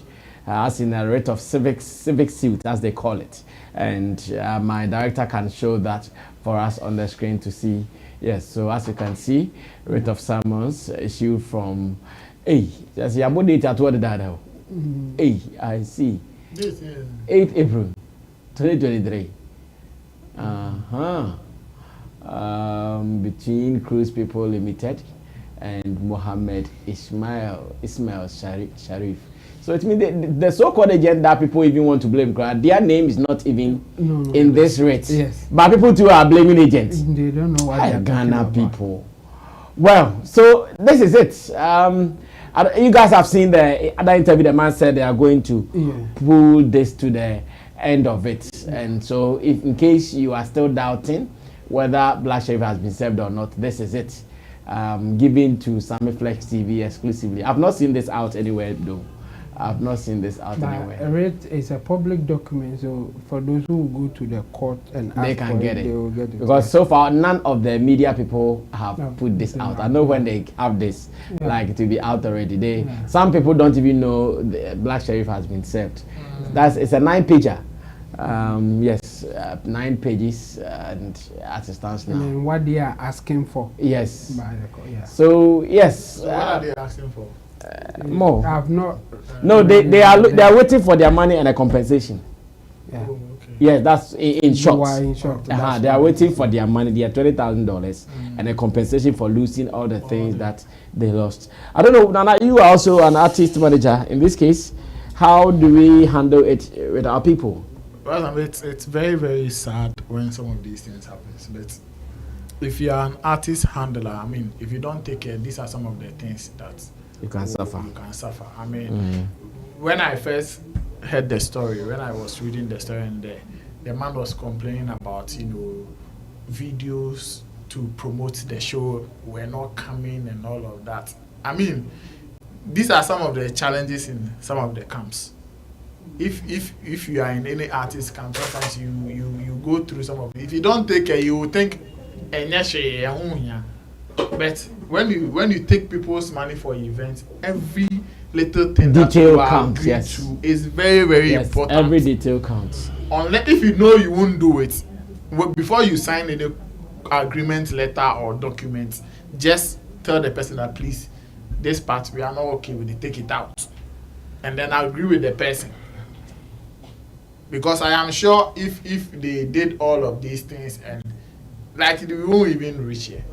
as in a writ of civic suit, as they call it. And my director can show that for us on the screen to see. Yes, so as you can see, writ of summons issued from I see. 8 April 2023. Between Cruise People Limited and Mohammed Ismail Sherif. So it means the so-called agent that people even want to blame, their name is not even in this rate. Yes. But people too are blaming agents. They don't know why they're Ghana people. Well, so this is it. You guys have seen the other interview. The man said they are going to pull this to the end of it. And so if in case you are still doubting whether Black Sherif has been served or not, this is it. Given to Sammy Flex TV exclusively. I've not seen this out anywhere though. I've not seen this out anywhere. Writ is a public document, so for those who go to the court and ask they can get it. They will get it. Because so far, none of the media people have put this out. I know when they have this, like to be out already. Some people don't even know the Black Sherif has been served. It's a 9-pager. Yes, 9 pages, and as it stands now. And what they are asking for. Yes. By the court, So yes. So what are they asking for? More. I have not. No, they are waiting for their money and a compensation. Yes, that's in short. They are waiting for their money. They are $20,000 and a compensation for losing all the things that they lost. I don't know, Nana. You are also an artist manager. In this case, how do we handle it with our people? Well, it's very, very sad when some of these things happen. But if you are an artist handler, I mean, if you don't take care, these are some of the things that you can suffer. You can suffer. I mean, when I first heard the story, when I was reading the story, and the man was complaining about, you know, videos to promote the show were not coming and all of that. I mean, these are some of the challenges in some of the camps. If you are in any artist camp, sometimes you go through some of it. If you don't take care, you will think, but when you take people's money for events, every little thing detail that you counts. Yes, to is very, very important. Every detail counts. Unless if you know you won't do it, before you sign any agreement letter or document, just tell the person that please, this part we are not okay with it, take it out, and then I agree with the person. Because I am sure if they did all of these things and like we won't even reach here,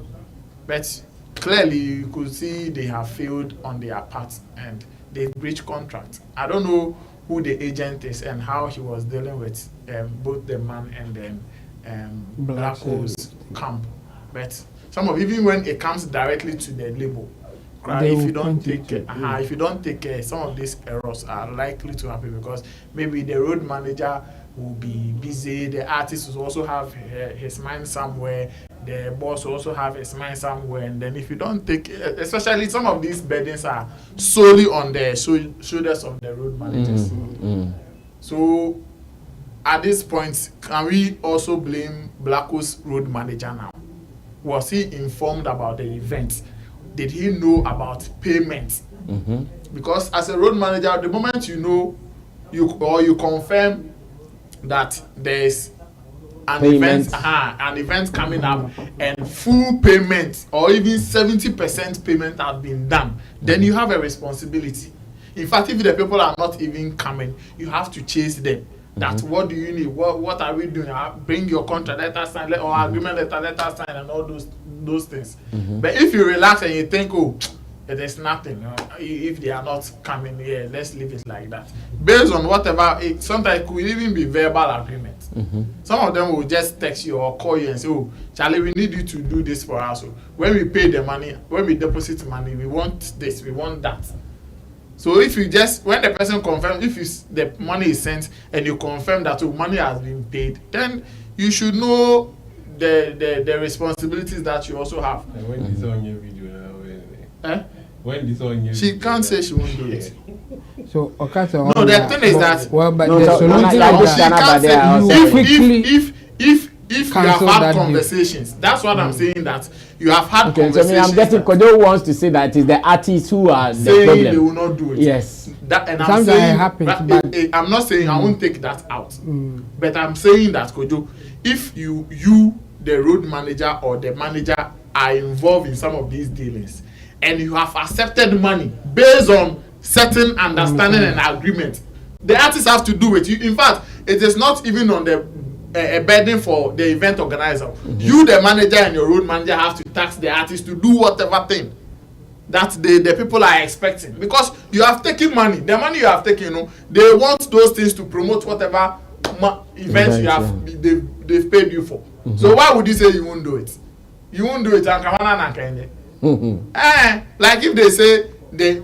but clearly you could see they have failed on their part and they breached contract. I don't know who the agent is and how he was dealing with both the man and then Black Hole's camp, but some of even when it comes directly to the label, if you don't take care, some of these errors are likely to happen because maybe the road manager will be busy, the artist will also have his mind somewhere, the boss will also have his mind somewhere, and then if you don't take, especially some of these burdens are solely on the shoulders of the road managers. So at this point, can we also blame Blacko's road manager now? Was he informed about the event? Did he know about payments? Because as a road manager, the moment you know, you confirm that there's an event coming up and full payment or even 70% payment have been done, then you have a responsibility. In fact, if the people are not even coming, you have to chase them. That what do you need? What are we doing? Bring your contract letter sign or agreement letter sign and all those things. But if you relax and you think, oh, there's nothing. If they are not coming here, let's leave it like that. Based on whatever, sometimes it could even be verbal agreement. Some of them will just text you or call you and say, oh, Charlie, we need you to do this for us. So when we pay the money, when we deposit money, we want this, we want that. So if you just, when the person confirms, if the money is sent and you confirm that money has been paid, then you should know the responsibilities that you also have. And when this on your video now, when this on your she can't say she won't do it. So okay, so no, the thing is that the solution if you have had conversations, that's what I'm saying, that you have had conversations. So I'm getting Kodo wants to say that it's the artists who are the saying problem. They will not do it. Yes. And I'm saying I'm not saying I won't take that out, but I'm saying that Kodo, if you the road manager or the manager are involved in some of these dealings and you have accepted money based on certain understanding and agreement, the artists have to do it. In fact, it is not even on the a burden for the event organizer. You, the manager, and your road manager have to tax the artist to do whatever thing that the people are expecting, because you have taken money. The money you have taken, they want those things to promote whatever events you have they've paid you for. So why would you say you won't do it? You won't do it. Like if they say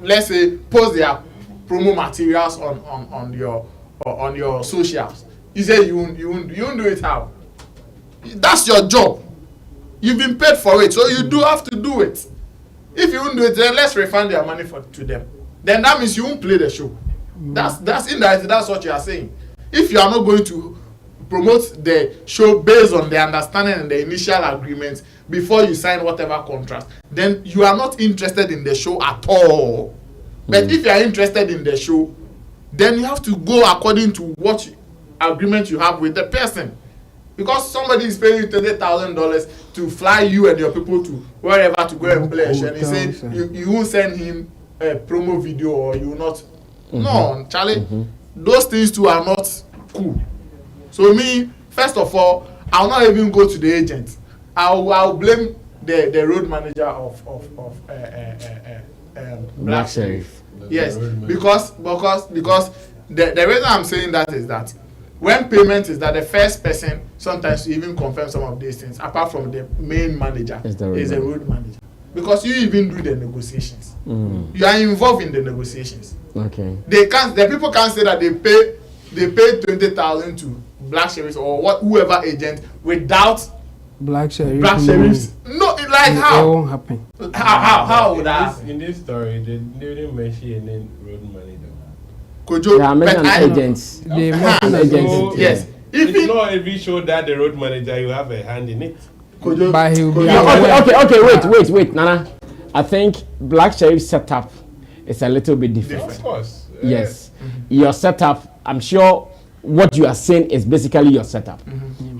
let's say post their promo materials on your socials. You say you won't do it. How? That's your job. You've been paid for it, so you do have to do it. If you won't do it, then let's refund their money to them. Then that means you won't play the show. That's indirect. That's what you are saying. If you are not going to promote the show based on the understanding and the initial agreement before you sign whatever contract, then you are not interested in the show at all. But if you are interested in the show, then you have to go according to what agreement you have with the person. Because somebody is paying you $30,000 to fly you and your people to wherever to go and play, and he say you won't send him a promo video or you will not. No, Charlie, those things too are not cool. So me, first of all, I'll not even go to the agent. I'll blame the road manager of Black Sherif. Yes, because the reason I'm saying that is that when payment is that the first person sometimes you even confirm some of these things apart from the main manager is the road manager, because you even do the negotiations. You are involved in the negotiations. Okay. The people can't say that they pay 20,000 to black sheriffs or whoever agent without black sheriffs. No, like how? It won't happen. How would that? In this story, they didn't mention any road manager. Kojo, yeah, mention agents. They mention agents. So, yes. If it's not every show that the road manager, you have a hand in it. Kojo, but he'll be okay, wait, Nana. I think black sheriff setup is a little bit different. Of course. Yes. Your setup, I'm sure what you are saying is basically your setup.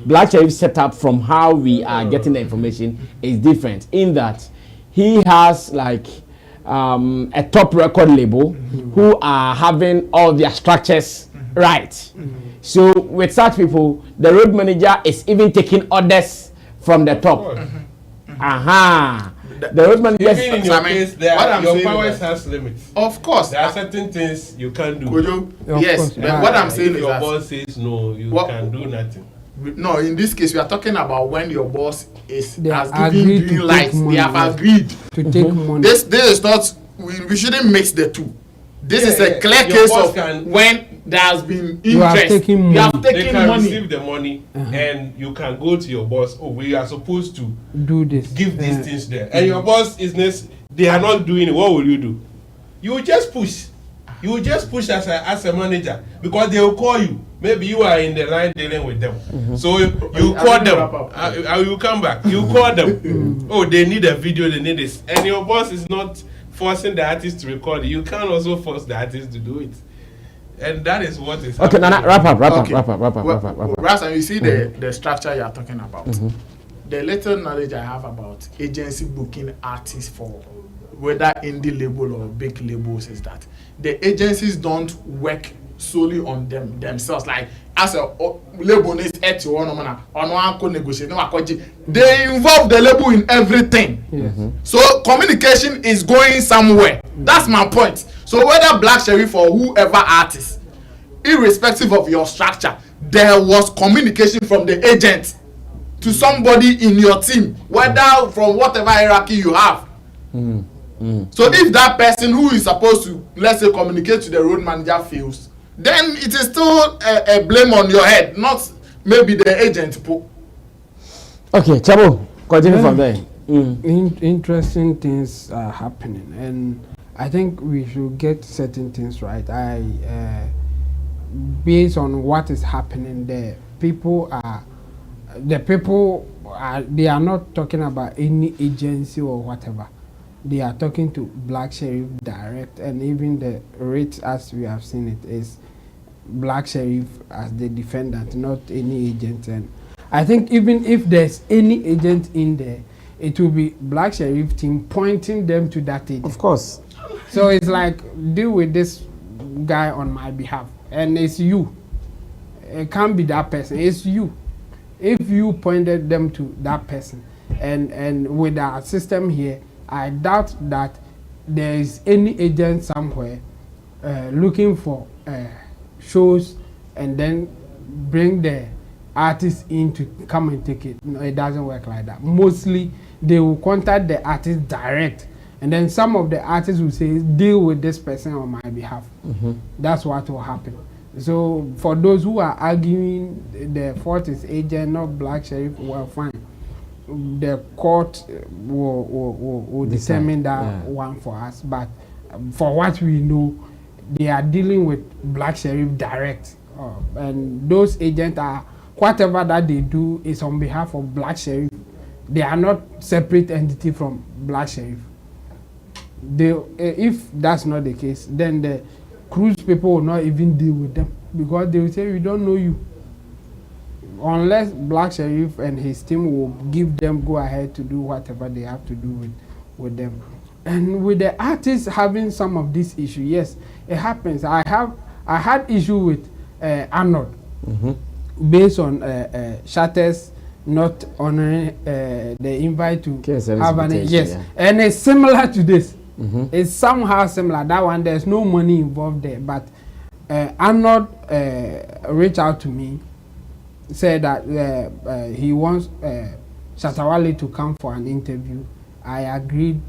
Black sheriff setup from how we are getting the information is different in that he has like a top record label who are having all their structures right. So with such people, the road manager is even taking orders from the top. The road manager even in your case, your powers has limits. Of course. There are certain things you can't do. Kojo, yes, but what I'm saying is your that boss says no, you can do nothing. No, in this case, we are talking about when your boss has given green light. They have agreed to take money. This is not. We shouldn't mix the two. This is a clear case of when there has been interest. You have taken money. They can receive the money and you can go to your boss. Oh, we are supposed to do this. Give these things there. And your boss they are not doing it. What will you do? You will just push. You will just push as a manager because they will call you. Maybe you are in the line dealing with them. So you call them. You come back. You call them. Oh, they need a video. They need this. And your boss is not forcing the artist to record it. You can also force the artist to do it. And that is what is happening. Okay, Nana, wrap up. Rasa, you see the structure you are talking about. The little knowledge I have about agency booking artists for whether indie label or big labels is that the agencies don't work solely on themselves. Like as a label is they involve the label in everything. So communication is going somewhere. That's my point. So whether Black Sheriff or whoever artist, irrespective of your structure, there was communication from the agent to somebody in your team, whether from whatever hierarchy you have. So if that person who is supposed to, let's say, communicate to the road manager fails, then it is still a blame on your head, not maybe the agent. Okay, Chabo, continue from there. Interesting things are happening, and I think we should get certain things right. Based on what is happening there, they are not talking about any agency or whatever. They are talking to Black Sheriff direct, and even the Writ, as we have seen it, is Black Sheriff as the defendant, not any agent. And I think even if there's any agent in there, it will be Black Sheriff team pointing them to that agent. Of course. So it's like, deal with this guy on my behalf, and it's you. It can't be that person. It's you. If you pointed them to that person, and with our system here, I doubt that there is any agent somewhere looking for shows and then bring the artist in to come and take it. No, it doesn't work like that. Mostly they will contact the artist direct, and then some of the artists will say, deal with this person on my behalf. That's what will happen. So for those who are arguing the fault is agent, not Black Sheriff, well, fine. The court will determine that one for us. But for what we know, they are dealing with Black Sheriff direct. And those agents are, whatever that they do is on behalf of Black Sheriff. They are not separate entity from Black Sheriff. If that's not the case, then the cruise people will not even deal with them, because they will say, we don't know you. Unless Black Sheriff and his team will give them go ahead to do whatever they have to do with them. And with the artists having some of this issue, yes, it happens. I had issue with Arnold based on Shatters not honoring the invite to have an and it's similar to this. It's somehow similar. That one, there's no money involved there, but Arnold reached out to me, said that he wants Shatawale to come for an interview. I agreed,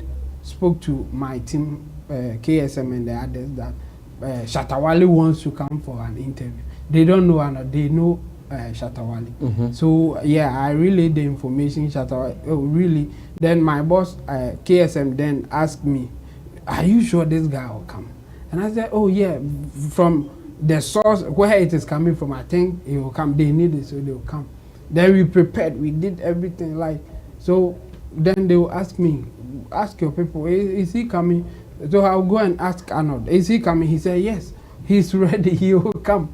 spoke to my team, KSM and the others, that Shatawale wants to come for an interview. They don't know Arnold, they know Shatawale. So yeah, I relayed the information. Shatawale, oh really? Then my boss, KSM, then asked me, "Are you sure this guy will come?" And I said, "Oh yeah, from the source where it is coming from, I think he will come. They need it, so they will come." Then we prepared, we did everything like so. Then they will ask me, "Ask your people, is he coming?" So I'll go and ask Arnold, "Is he coming?" He said, "Yes, he's ready. He will come."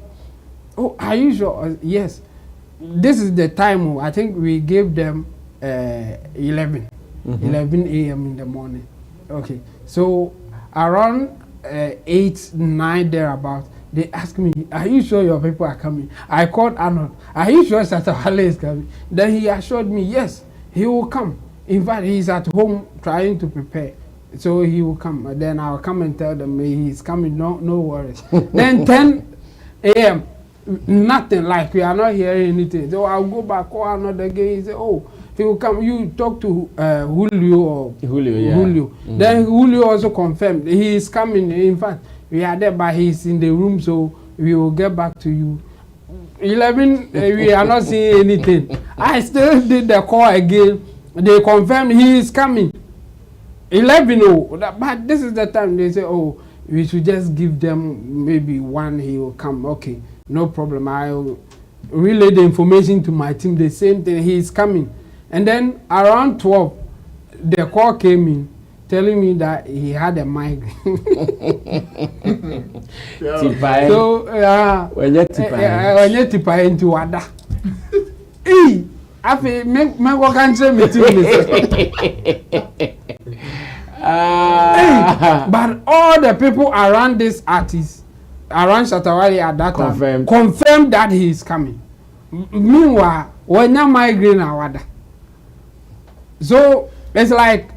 "Oh, are you sure?" "Yes." This is the time. I think we gave them 11 a.m. in the morning. Okay, so around 8, 9 thereabouts, they asked me, "Are you sure your people are coming?" I called Arnold, "Are you sure Shatawale is coming?" Then he assured me, "Yes, he will come. In fact, he's at home trying to prepare, so he will come." Then I'll come and tell them he's coming. No worries. Then 10 a.m. nothing, like we are not hearing anything. So I'll go back, call Arnold again. He said, "Oh, he will come." You talk to Julio. Then Julio also confirmed he is coming. In fact, we are there, but he's in the room, so we will get back to you. 11, we are not seeing anything. I still did the call again. They confirmed he is coming. 11, but this is the time they say, "Oh, we should just give them maybe 1, he will come." Okay, no problem. I'll relay the information to my team. The same thing, he is coming. And then around 12, the call came in telling me that he had a migraine. So when you tipa into Wada, I feel me go cancel me but all the people around this artist, around Shatawale at that time, confirmed that he is coming. Meanwhile, when you migraine Wada. So it's like,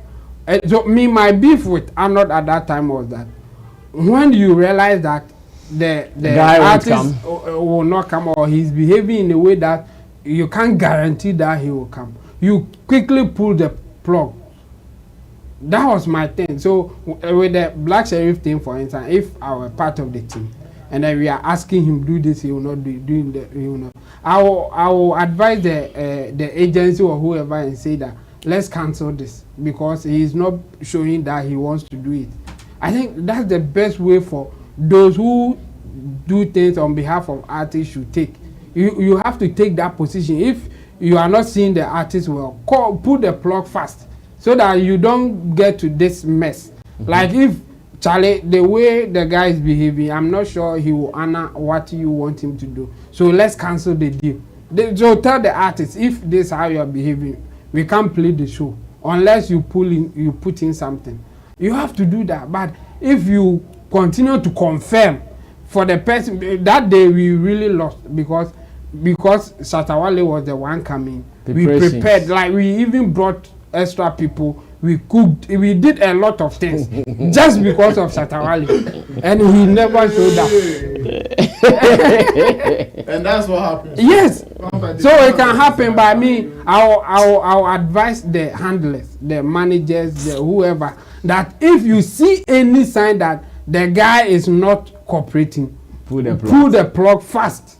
so my beef with Arnold at that time was that when you realize that the artist will not come, or he's behaving in a way that you can't guarantee that he will come, you quickly pull the plug. That was my thing. So with the Black Sherif thing, for instance, if I were part of the team and then we are asking him do this, he will not do doing that. He will not. I will advise the agency or whoever and say that let's cancel this because he is not showing that he wants to do it. I think that's the best way for those who do things on behalf of artists should take. You have to take that position. If you are not seeing the artist well, pull the plug fast so that you don't get to this mess. Like if Charlie, the way the guy is behaving, I'm not sure he will honor what you want him to do. So let's cancel the deal. So tell the artist, if this is how you are behaving, we can't play the show unless you put in something. You have to do that. But if you continue to confirm for the person, that day we really lost because Shatawale was the one coming. We prepared, like we even brought extra people. We cooked, we did a lot of things just because of Shatawale, and he never showed up. And that's what happened. Yes, so it can happen. By me, I'll advise the handlers, the managers, the whoever, that if you see any sign that the guy is not cooperating, pull the plug fast,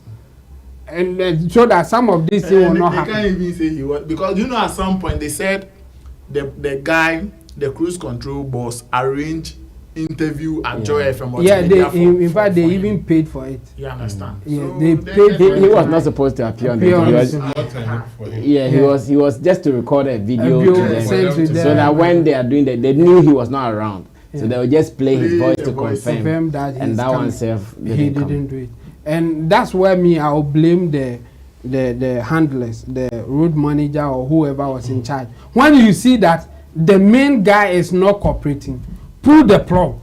and so that some of these things will not happen. They can't even say he was, because you know at some point they said the guy, the cruise control boss, arranged interview at Joy FM. Yeah, in fact they even paid for it. You understand? Yeah, so they paid. He was not supposed to appear on the video. He was just to record a video to them, so that when they are doing that, they knew he was not around. So they would just play his voice to confirm that, and that one self he didn't do it. And that's where I will blame the handlers, the road manager or whoever was in charge. When you see that the main guy is not cooperating, pull the plug.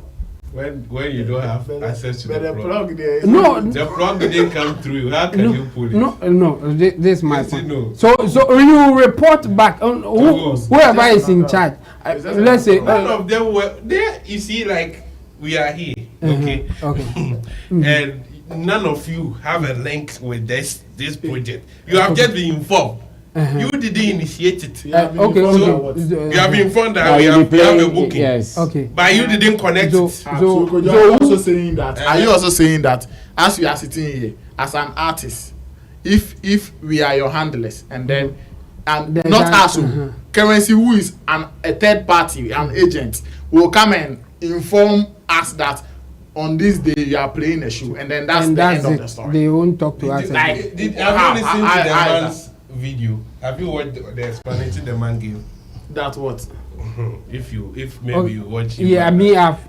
When you don't have access to the plug. The plug didn't come through. How can you pull it? No, this is my point. No. So you report back on whoever is in charge. Let's say none of them were there. You see, like we are here, okay. Okay. And none of you have a link with this project. You have just been informed. You didn't initiate it. You have been informed that we have a booking. Yes. Okay. But you didn't connect it. So you're also saying that. Are you also saying that as we are sitting here as an artist, if we are your handlers and then not us, Currency, who is a third party, an agent, will come and inform us that on this day you are playing a show, and then that's the end of the story. They won't talk to us. Have you listened to the man's video? Have you watched the explanation the man gave? That what? If maybe you watch it. Yeah,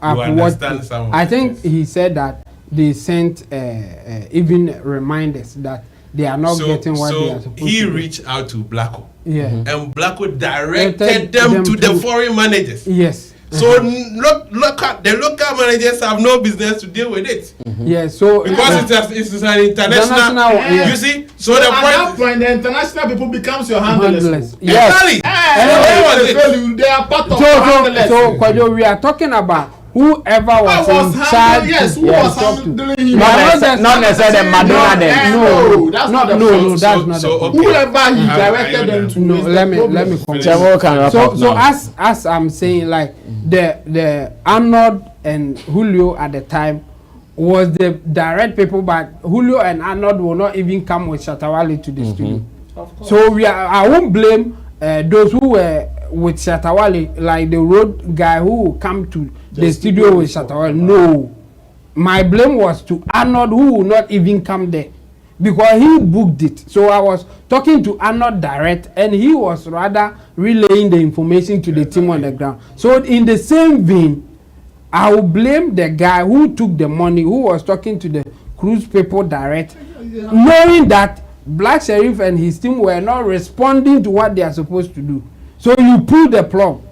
I've watched it. Some I think he said that they sent even reminders that they are not getting what they are supposed to. He reached out to Blacko. Yeah. And Blacko directed them to the foreign managers. Yes. So the local managers have no business to deal with it. Yeah, so because it's an international. Yeah. You see, so at that point the international people becomes your handlers. Yes. They are part of handlers. So Kwajo, we are talking about whoever was in charge. Yes, who was handling him? Not necessarily Madonna. No, that's not the point. Whoever he directed them to. No, let me comment. So as I'm saying, like the Arnold and Julio at the time was the direct people, but Julio and Arnold will not even come with Shatawale to the studio. So I won't blame those who were with Shatawale, like the road guy who will come to the studio with Shatawale. No, my blame was to Arnold, who will not even come there because he booked it. So I was talking to Arnold direct, and he was rather relaying the information to the team on the ground. So in the same vein, I will blame the guy who took the money, who was talking to the cruise people direct, knowing that Black Sherif and his team were not responding to what they are supposed to do. So you pull the plug.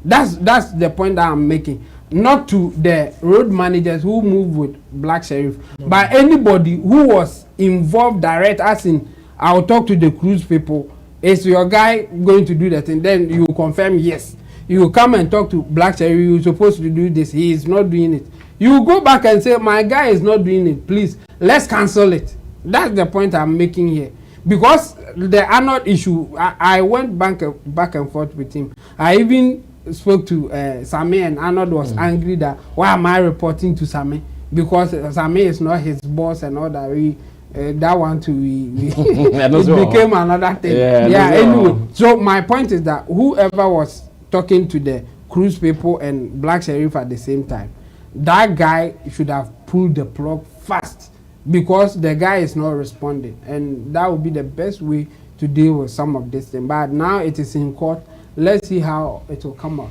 That's the point that I'm making. Not to the road managers who move with Black Sherif, but anybody who was involved direct, as in I'll talk to the cruise people. Is your guy going to do that thing? Then you confirm yes. You come and talk to Black Sherif. You're supposed to do this. He is not doing it. You go back and say my guy is not doing it. Please, let's cancel it. That's the point I'm making here. Because the Arnold issue, I went back and forth with him. I even spoke to Sammy, and Arnold was angry that why am I reporting to Sammy? Because Sammy is not his boss and all that. That one too, it became another thing. Yeah, anyway. So my point is that whoever was talking to the cruise people and Black Sherif at the same time, that guy should have pulled the plug fast. Because the guy is not responding, and that would be the best way to deal with some of this thing. But now it is in court. Let's see how it will come out.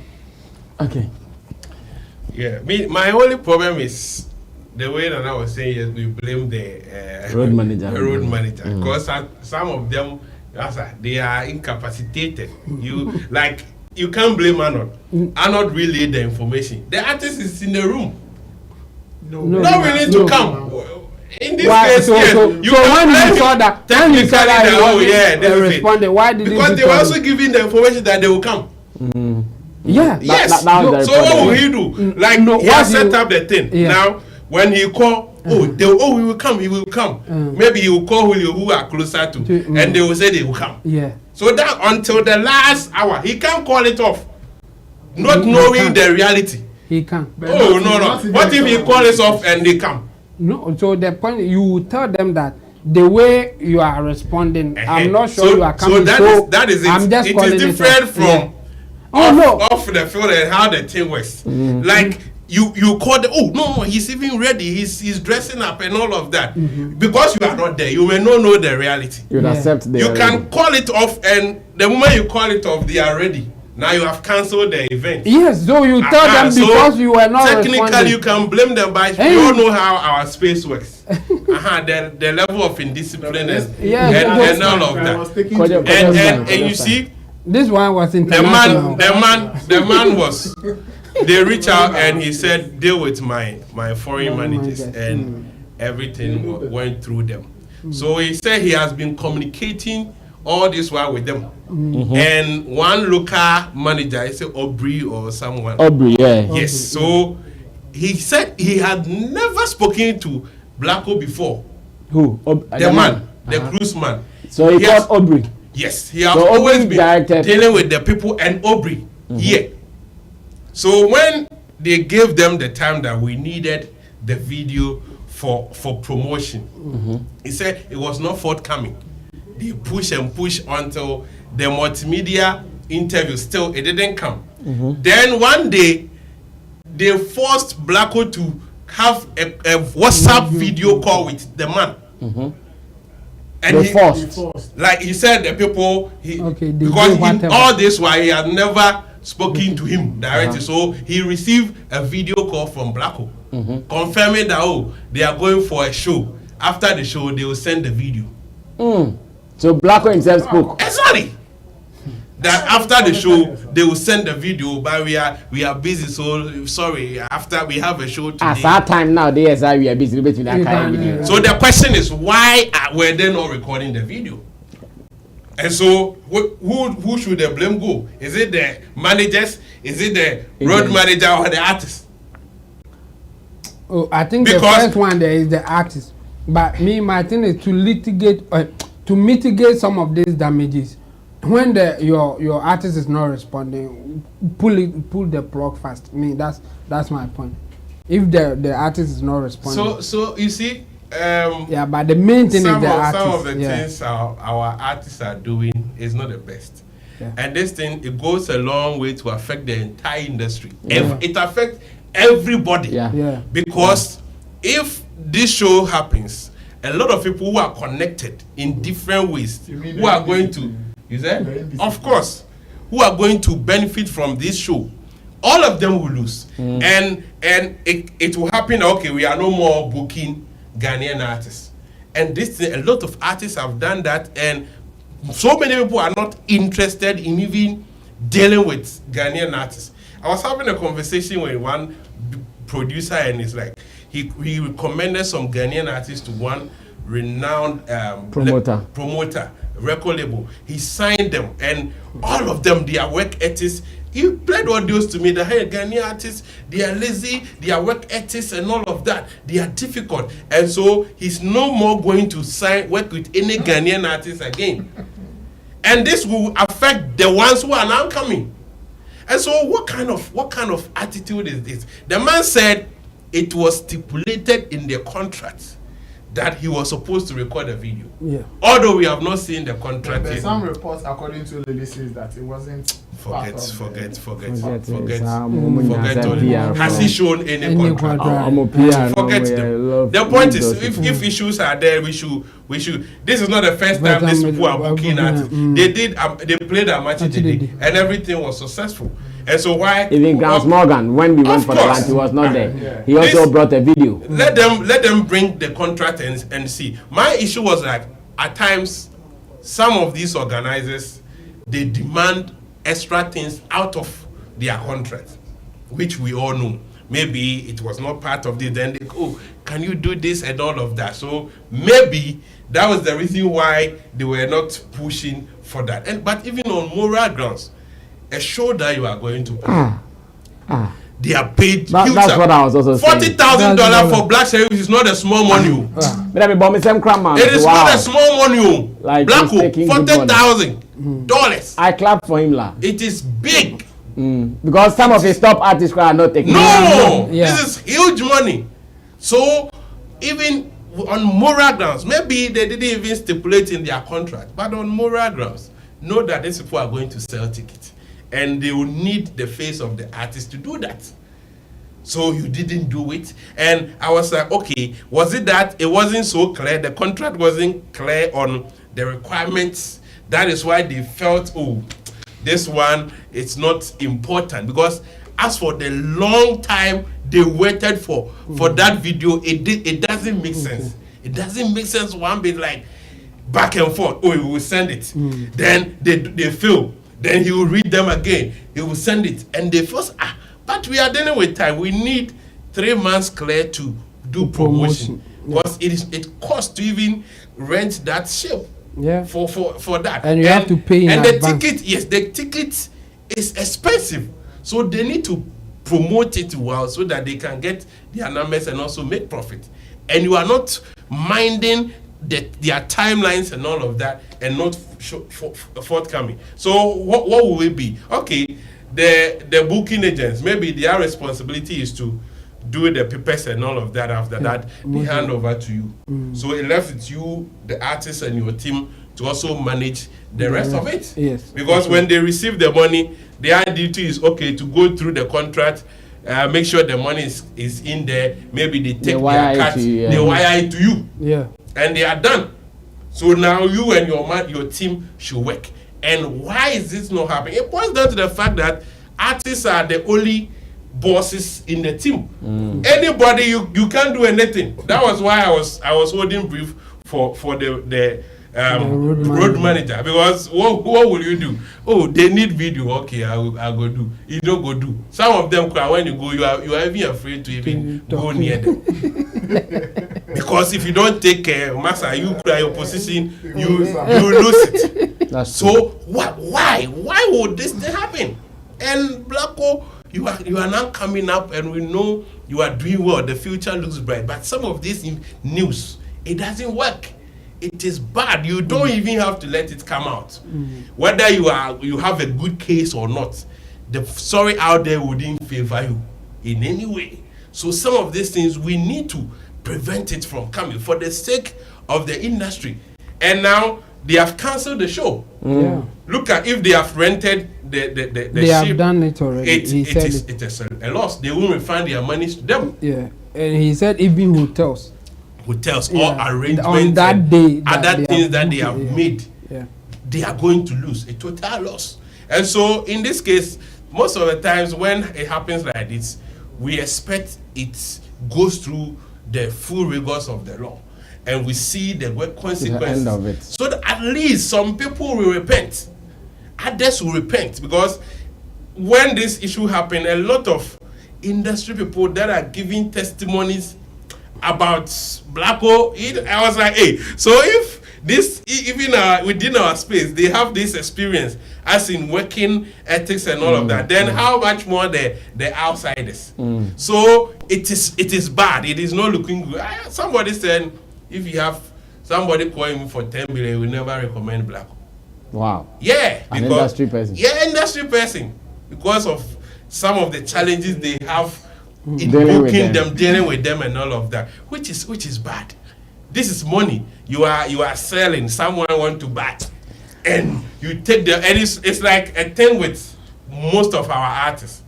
Okay. Yeah, my only problem is the way that I was saying is we blame the road manager. Because some of them, they are incapacitated. You can't blame Arnold. Arnold relayed the information. The artist is in the room. No willing to come. In this case, yes. So when you saw that, they responded. Why did because they were also giving the information that they will come. Yeah. Yes. So what will he do? He has set up the thing. Yeah. Now, when he call, he will come. He will come. Maybe he will call Julio, who are closer to, and they will say they will come. Yeah. So that until the last hour, he can't call it off, not knowing the reality. He can't. No. What if he calls it off and they come? No, so the point, you tell them that the way you are responding, I'm not sure you are coming. So that is it. I'm just it is different from off the field and how the thing works. Like you call the he's even ready, he's dressing up and all of that. Because you are not there, you may not know the reality. You accept the can call it off, and the moment you call it off, they are ready. Now you have cancelled the event. Yes, so you tell them because you were not technically responding. You can blame them, but we all know how our space works. The level of indiscipline and all of that. And you see, this one was international. The man was. They reached out and he said, deal with my foreign managers, and everything went through them. So he said he has been communicating all this while with them. And one local manager, I say Aubrey or someone. Aubrey, yeah. Yes. So he said he had never spoken to Blacko before. Who? The man, the cruise man. So he called Aubrey. Yes, he has always been dealing with the people and Aubrey here. So when they gave them the time that we needed the video for promotion, he said it was not forthcoming. They push and push until the multimedia interview still it didn't come. Then one day they forced Blacko to have a WhatsApp video call with the man. And he forced. Like he said, the people because in all this while he had never spoken to him directly, so he received a video call from Blacko confirming that they are going for a show. After the show, they will send the video. So Blacko himself spoke. Exactly. That after the show they will send the video, but we are busy, so sorry. After we have a show today. At that time now, we are busy with that kind of video. So the question is, why were they not recording the video? And so who should the blame go? Is it the managers? Is it the road manager or the artist? Oh, I think the first one there is the artist. But my thing is to to mitigate some of these damages. When your artist is not responding, pull the plug fast. That's my point. If the artist is not responding. So you see. But the main thing is the artist. Some of the things our artists are doing is not the best. And this thing, it goes a long way to affect the entire industry. It affects everybody. Because if this show happens, a lot of people who are connected in different ways, who are going to, of course, who are going to benefit from this show, all of them will lose. And it will happen, okay, we are no more booking Ghanaian artists. And this a lot of artists have done that, and so many people are not interested in even dealing with Ghanaian artists. I was having a conversation with one producer, and it's like he recommended some Ghanaian artists to one renowned promoter, record label. He signed them, and all of them, their work ethics. He played audios to me that hey, Ghanaian artists, they are lazy, their work ethics and all of that, they are difficult. And so he's no more going to work with any Ghanaian artist again. And this will affect the ones who are now coming. And so what kind of attitude is this? The man said it was stipulated in the contract that he was supposed to record a video. Although we have not seen the contract. There's some reports according to Lily says that it wasn't. Forget. Has he shown any contract? Forget them. The point is, if issues are there, we should. This is not the first time these people are booking at. They played a match today, and everything was successful. And so why? Even Grants Morgan, when we went for the lunch, he was not there. He also brought a video. Let them bring the contract and see. My issue was like, at times, some of these organizers, they demand extra things out of their contract, which we all know. Maybe it was not part of this. Then they go, can you do this and all of that? So maybe that was the reason why they were not pushing for that. But even on moral grounds, a show that you are going to pay, they are paid. That's what I was also saying. $40,000 for Black Sherif is not a small money. It is not a small money. Like Blacko, $40,000. I clap for him, lah. It is big. Because some of his top artists are not taking. No, this is huge money. So even on moral grounds, maybe they didn't even stipulate in their contract, but on moral grounds, know that these people are going to sell tickets. And they will need the face of the artist to do that. So you didn't do it. And I was like, okay, was it that it wasn't so clear? The contract wasn't clear on the requirements. That is why they felt, oh, this one, it's not important. Because as for the long time they waited for that video, it doesn't make sense. It doesn't make sense one bit, like back and forth. Oh, we will send it. Then they fail. Then he will read them again. He will send it. And they first, but we are dealing with time. We need 3 months clear to do promotion. Because it costs to even rent that ship. For that. And you have to pay in advance. The ticket is expensive. So they need to promote it well so that they can get their numbers and also make profit. and you are not minding their timelines and all of that, and not forthcoming. So what will it be? Okay, the booking agents, maybe their responsibility is to do the papers and all of that. After that, they hand over to you. So it left with you, the artist, and your team to also manage the rest of it. Yes. Because when they receive the money, their duty is to go through the contract, make sure the money is in there. Maybe they take their cut, they wire it to you. Yeah. And they are done. So now you and your team should work. And why is this not happening? It boils down to the fact that artists are the only bosses in the team. Anybody, you can't do anything. That was why I was holding brief for the road manager, because what will you do? Oh, they need video. Okay, I go do. You don't go do. Some of them cry when you go. You are even afraid to even go near them. Because if you don't take care, master, you cry your position, you lose it. So why would this thing happen? And Blacko, you are now coming up, and we know you are doing well. The future looks bright, but some of this news, it doesn't work. It is bad. You don't even have to let it come out. Whether you have a good case or not, the story out there wouldn't favor you in any way. So some of these things we need to prevent it from coming for the sake of the industry. And now they have cancelled the show. Look at, if they have rented the they ship, have done it already. it is a loss. They will refund their money to them. Yeah, and he said even hotels, all arrangements on that day, other things that they have made, yeah, they are going to lose, a total loss. And so in this case, most of the times when it happens like this, we expect it goes through the full rigors of the law, and we see the consequences, the end of it. So that at least some people will repent, others will repent. Because when this issue happened, a lot of industry people that are giving testimonies about Blacko, I was like, hey, so if this, even within our space, they have this experience as in working ethics and all of that, then how much more the outsiders? So it is bad. It is not looking good. Somebody said, if you have somebody calling me for 10 million, we never recommend Blacko. Wow. Yeah, an industry person. Yeah, industry person, because of some of the challenges they have in Dealing booking them, dealing with them, and all of that, which is bad. This is money. You are selling. Someone want to buy, and you take the. And it's like a thing with most of our artists.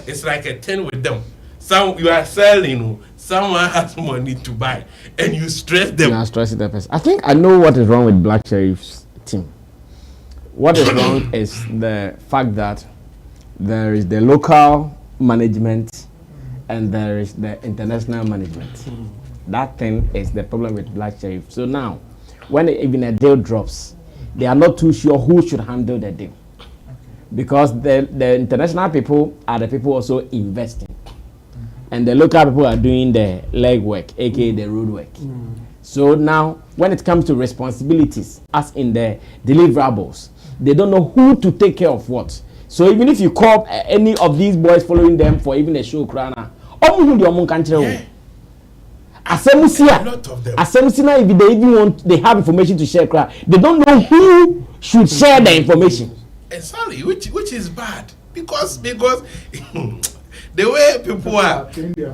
It's like a thing with them. You are selling. Someone has money to buy, and you stress them. You are stressing the person. I think I know what is wrong with Black Sherif's team. What is wrong is the fact that there is the local management and there is the international management. That thing is the problem with Black Sherif. So now, when even a deal drops, they are not too sure who should handle the deal. Because the international people are the people also investing. And the local people are doing the legwork, aka the road work. So now, when it comes to responsibilities, as in the deliverables, they don't know who to take care of what. So even if you call any of these boys following them for even a show, Krana, Asemusia, if they even they have information to share, they don't know who should share the information. Exactly, which is bad, because the way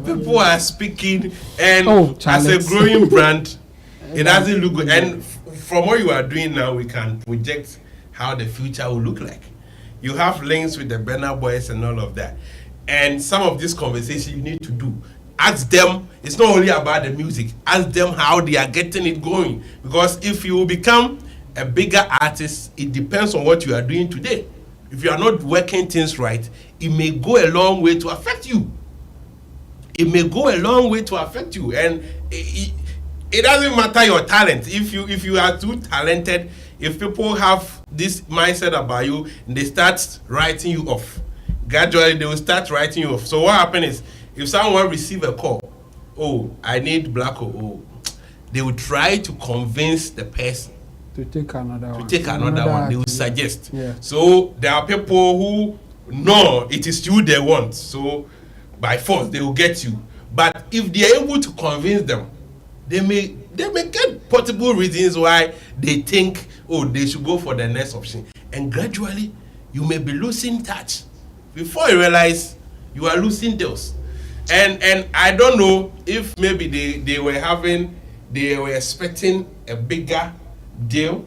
people are speaking, and as a growing brand, it doesn't look good. And from what you are doing now, we can project how the future will look like. You have links with the Burna Boys and all of that. And some of this conversation you need to do. Ask them, it's not only about the music, ask them how they are getting it going. Because if you become a bigger artist, it depends on what you are doing today. If you are not working things right, it may go a long way to affect you. It may go a long way to affect you. And it doesn't matter your talent. If you are too talented, if people have this mindset about you, and they start writing you off, gradually they will start writing you off. So what happens is, if someone receive a call, oh, I need Blacko, they will try to convince the person to take another one. They will suggest. Yeah. So there are people who know it is you they want. So by force they will get you. But if they are able to convince them, they may get possible reasons why they think, oh, they should go for the next option, and gradually you may be losing touch before you realize you are losing deals. And I don't know if maybe they were expecting a bigger deal.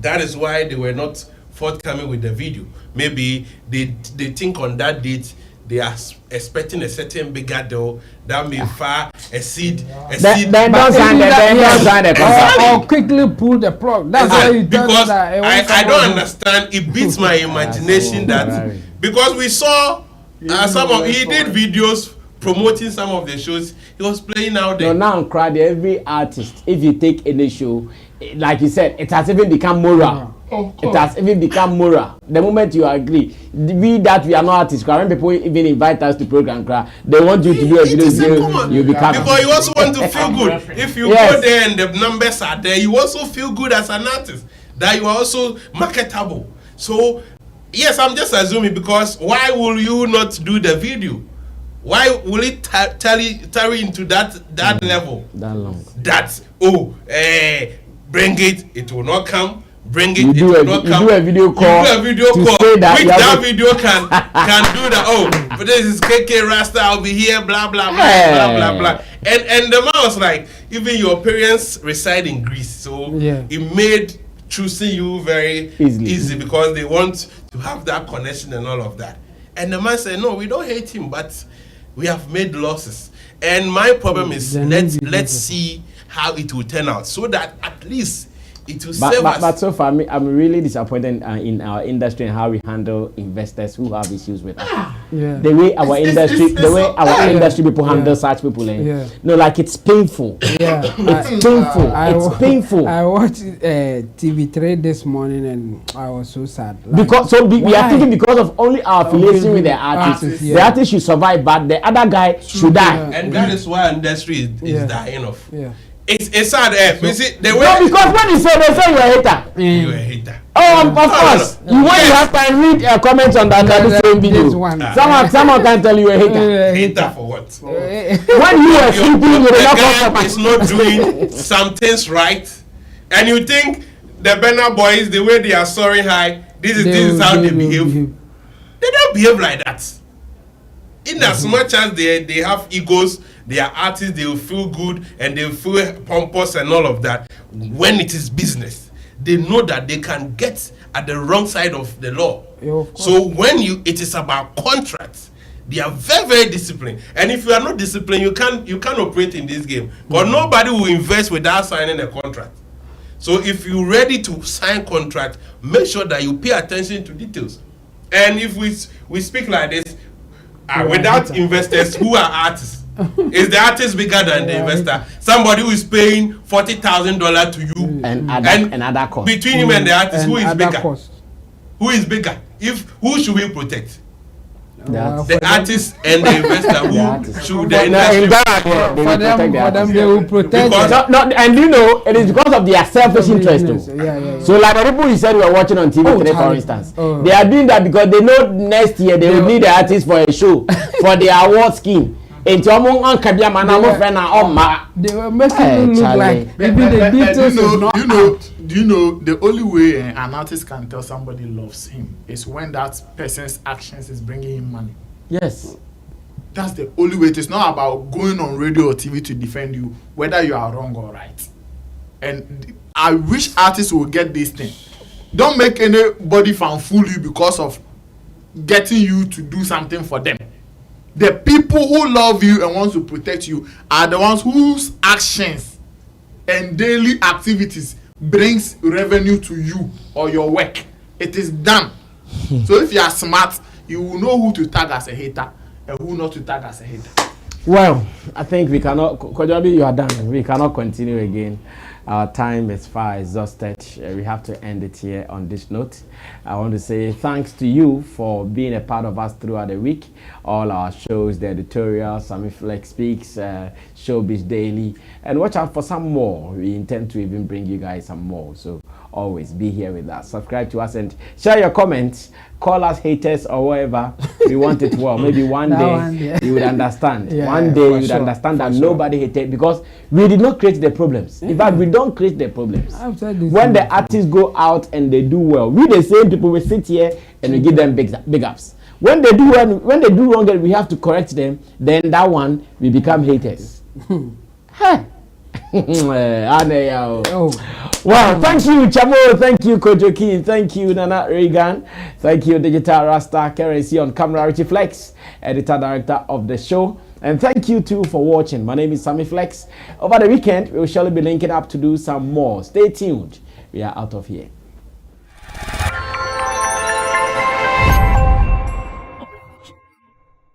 That is why they were not forthcoming with the video. Maybe they think on that date they are expecting a certain bigger deal that may far exceed. Then don't sign the contract. Or quickly pull the plug. That's why you because I don't understand. It beats my imagination that because we saw he did videos promoting some of the shows he was playing out there. No, now crowd every artist. If you take any show, like you said, it has even become moral. It has even become moral. The moment you agree, we are not artists. When people even invite us to program, they want you to do a video. You become because you also want to feel good. If you go there and the numbers are there, you also feel good as an artist. That you are also marketable. So yes, I'm just assuming because why will you not do the video? Why will it tarry into that level? That long. That bring it will not come. Bring it will not come. You do a video call. You do a video call. Which that video can do that. Oh, but this is KK Rasta. I'll be here. Blah blah blah blah blah blah. And the man was like, even your parents reside in Greece, so it made choosing you very easy because they want to have that connection and all of that. And the man said, no, we don't hate him, but we have made losses. And my problem is let's see how it will turn out so that at least it will save us. But so far, I'm really disappointed in our industry and how we handle investors who have issues with us. The way our industry people handle such people. No, like it's painful. It's painful. I watched TV3 this morning and I was so sad. Like, we are thinking because of only our affiliation with the artists. The artist should survive, but the other guy should die. And that is why industry is dying off. It's sad. You see, the way no, because when you say they say you're a hater. You're a hater. Oh, of course. You want you have to read comments on that same video. Someone can tell you a hater. Hater for what? When you are sleeping, the guy is not doing some things right, and you think the Benner boys, the way they are soaring high, this is how they behave. They don't behave like that. In as much as they have egos, they are artists, they will feel good and they will feel pompous and all of that. When it is business, they know that they can get at the wrong side of the law. So when it is about contracts, they are very, very disciplined. And if you are not disciplined, you can't operate in this game. Because nobody will invest without signing a contract. So if you're ready to sign contract, make sure that you pay attention to details. And if we speak like this, without investors who are artists, is the artist bigger than the investor? Somebody who is paying $40,000 to you and other cost. Between him and the artist, who is bigger? Who is bigger? Who should we protect? The artist and the investor. Who should the industry for them they will protect. And you know, it is because of their selfish interest. So like the people you said we were watching on TV3, for instance, they are doing that because they know next year they will need the artist for a show for the award scheme. They were making it look like even the details is not out. Do you know the only way an artist can tell somebody loves him is when that person's actions is bringing him money? Yes. That's the only way. It is not about going on radio or TV to defend you, whether you are wrong or right. And I wish artists will get this thing. Don't make anybody fool you because of getting you to do something for them. The people who love you and want to protect you are the ones whose actions and daily activities brings revenue to you or your work. It is done. So if you are smart, you will know who to tag as a hater and who not to tag as a hater. Well, I think we cannot, Kojobi, you are done. We cannot continue again. Our time is far exhausted. We have to end it here on this note. I want to say thanks to you for being a part of us throughout the week. All our shows, the editorials, Sammy Flex Speaks, Showbiz Daily. And watch out for some more. We intend to even bring you guys some more. So always be here with us. Subscribe to us and share your comments. Call us haters or whatever. We want it well. Maybe one day you would understand. One day you would understand that nobody hated because we did not create the problems. In fact, we don't create the problems. When the artists go out and they do well, we the same people will sit here and we give them big ups. When they do wrong and we have to correct them, then that one we become haters. Wow, thank you, Chamo, thank you, Kojoki, thank you, Nana Reagan, thank you, Digital Rasta Currency on camera, Richie Flex, editor director of the show, and thank you too for watching. My name is Sammy Flex. Over the weekend, we will surely be linking up to do some more. Stay tuned. We are out of here.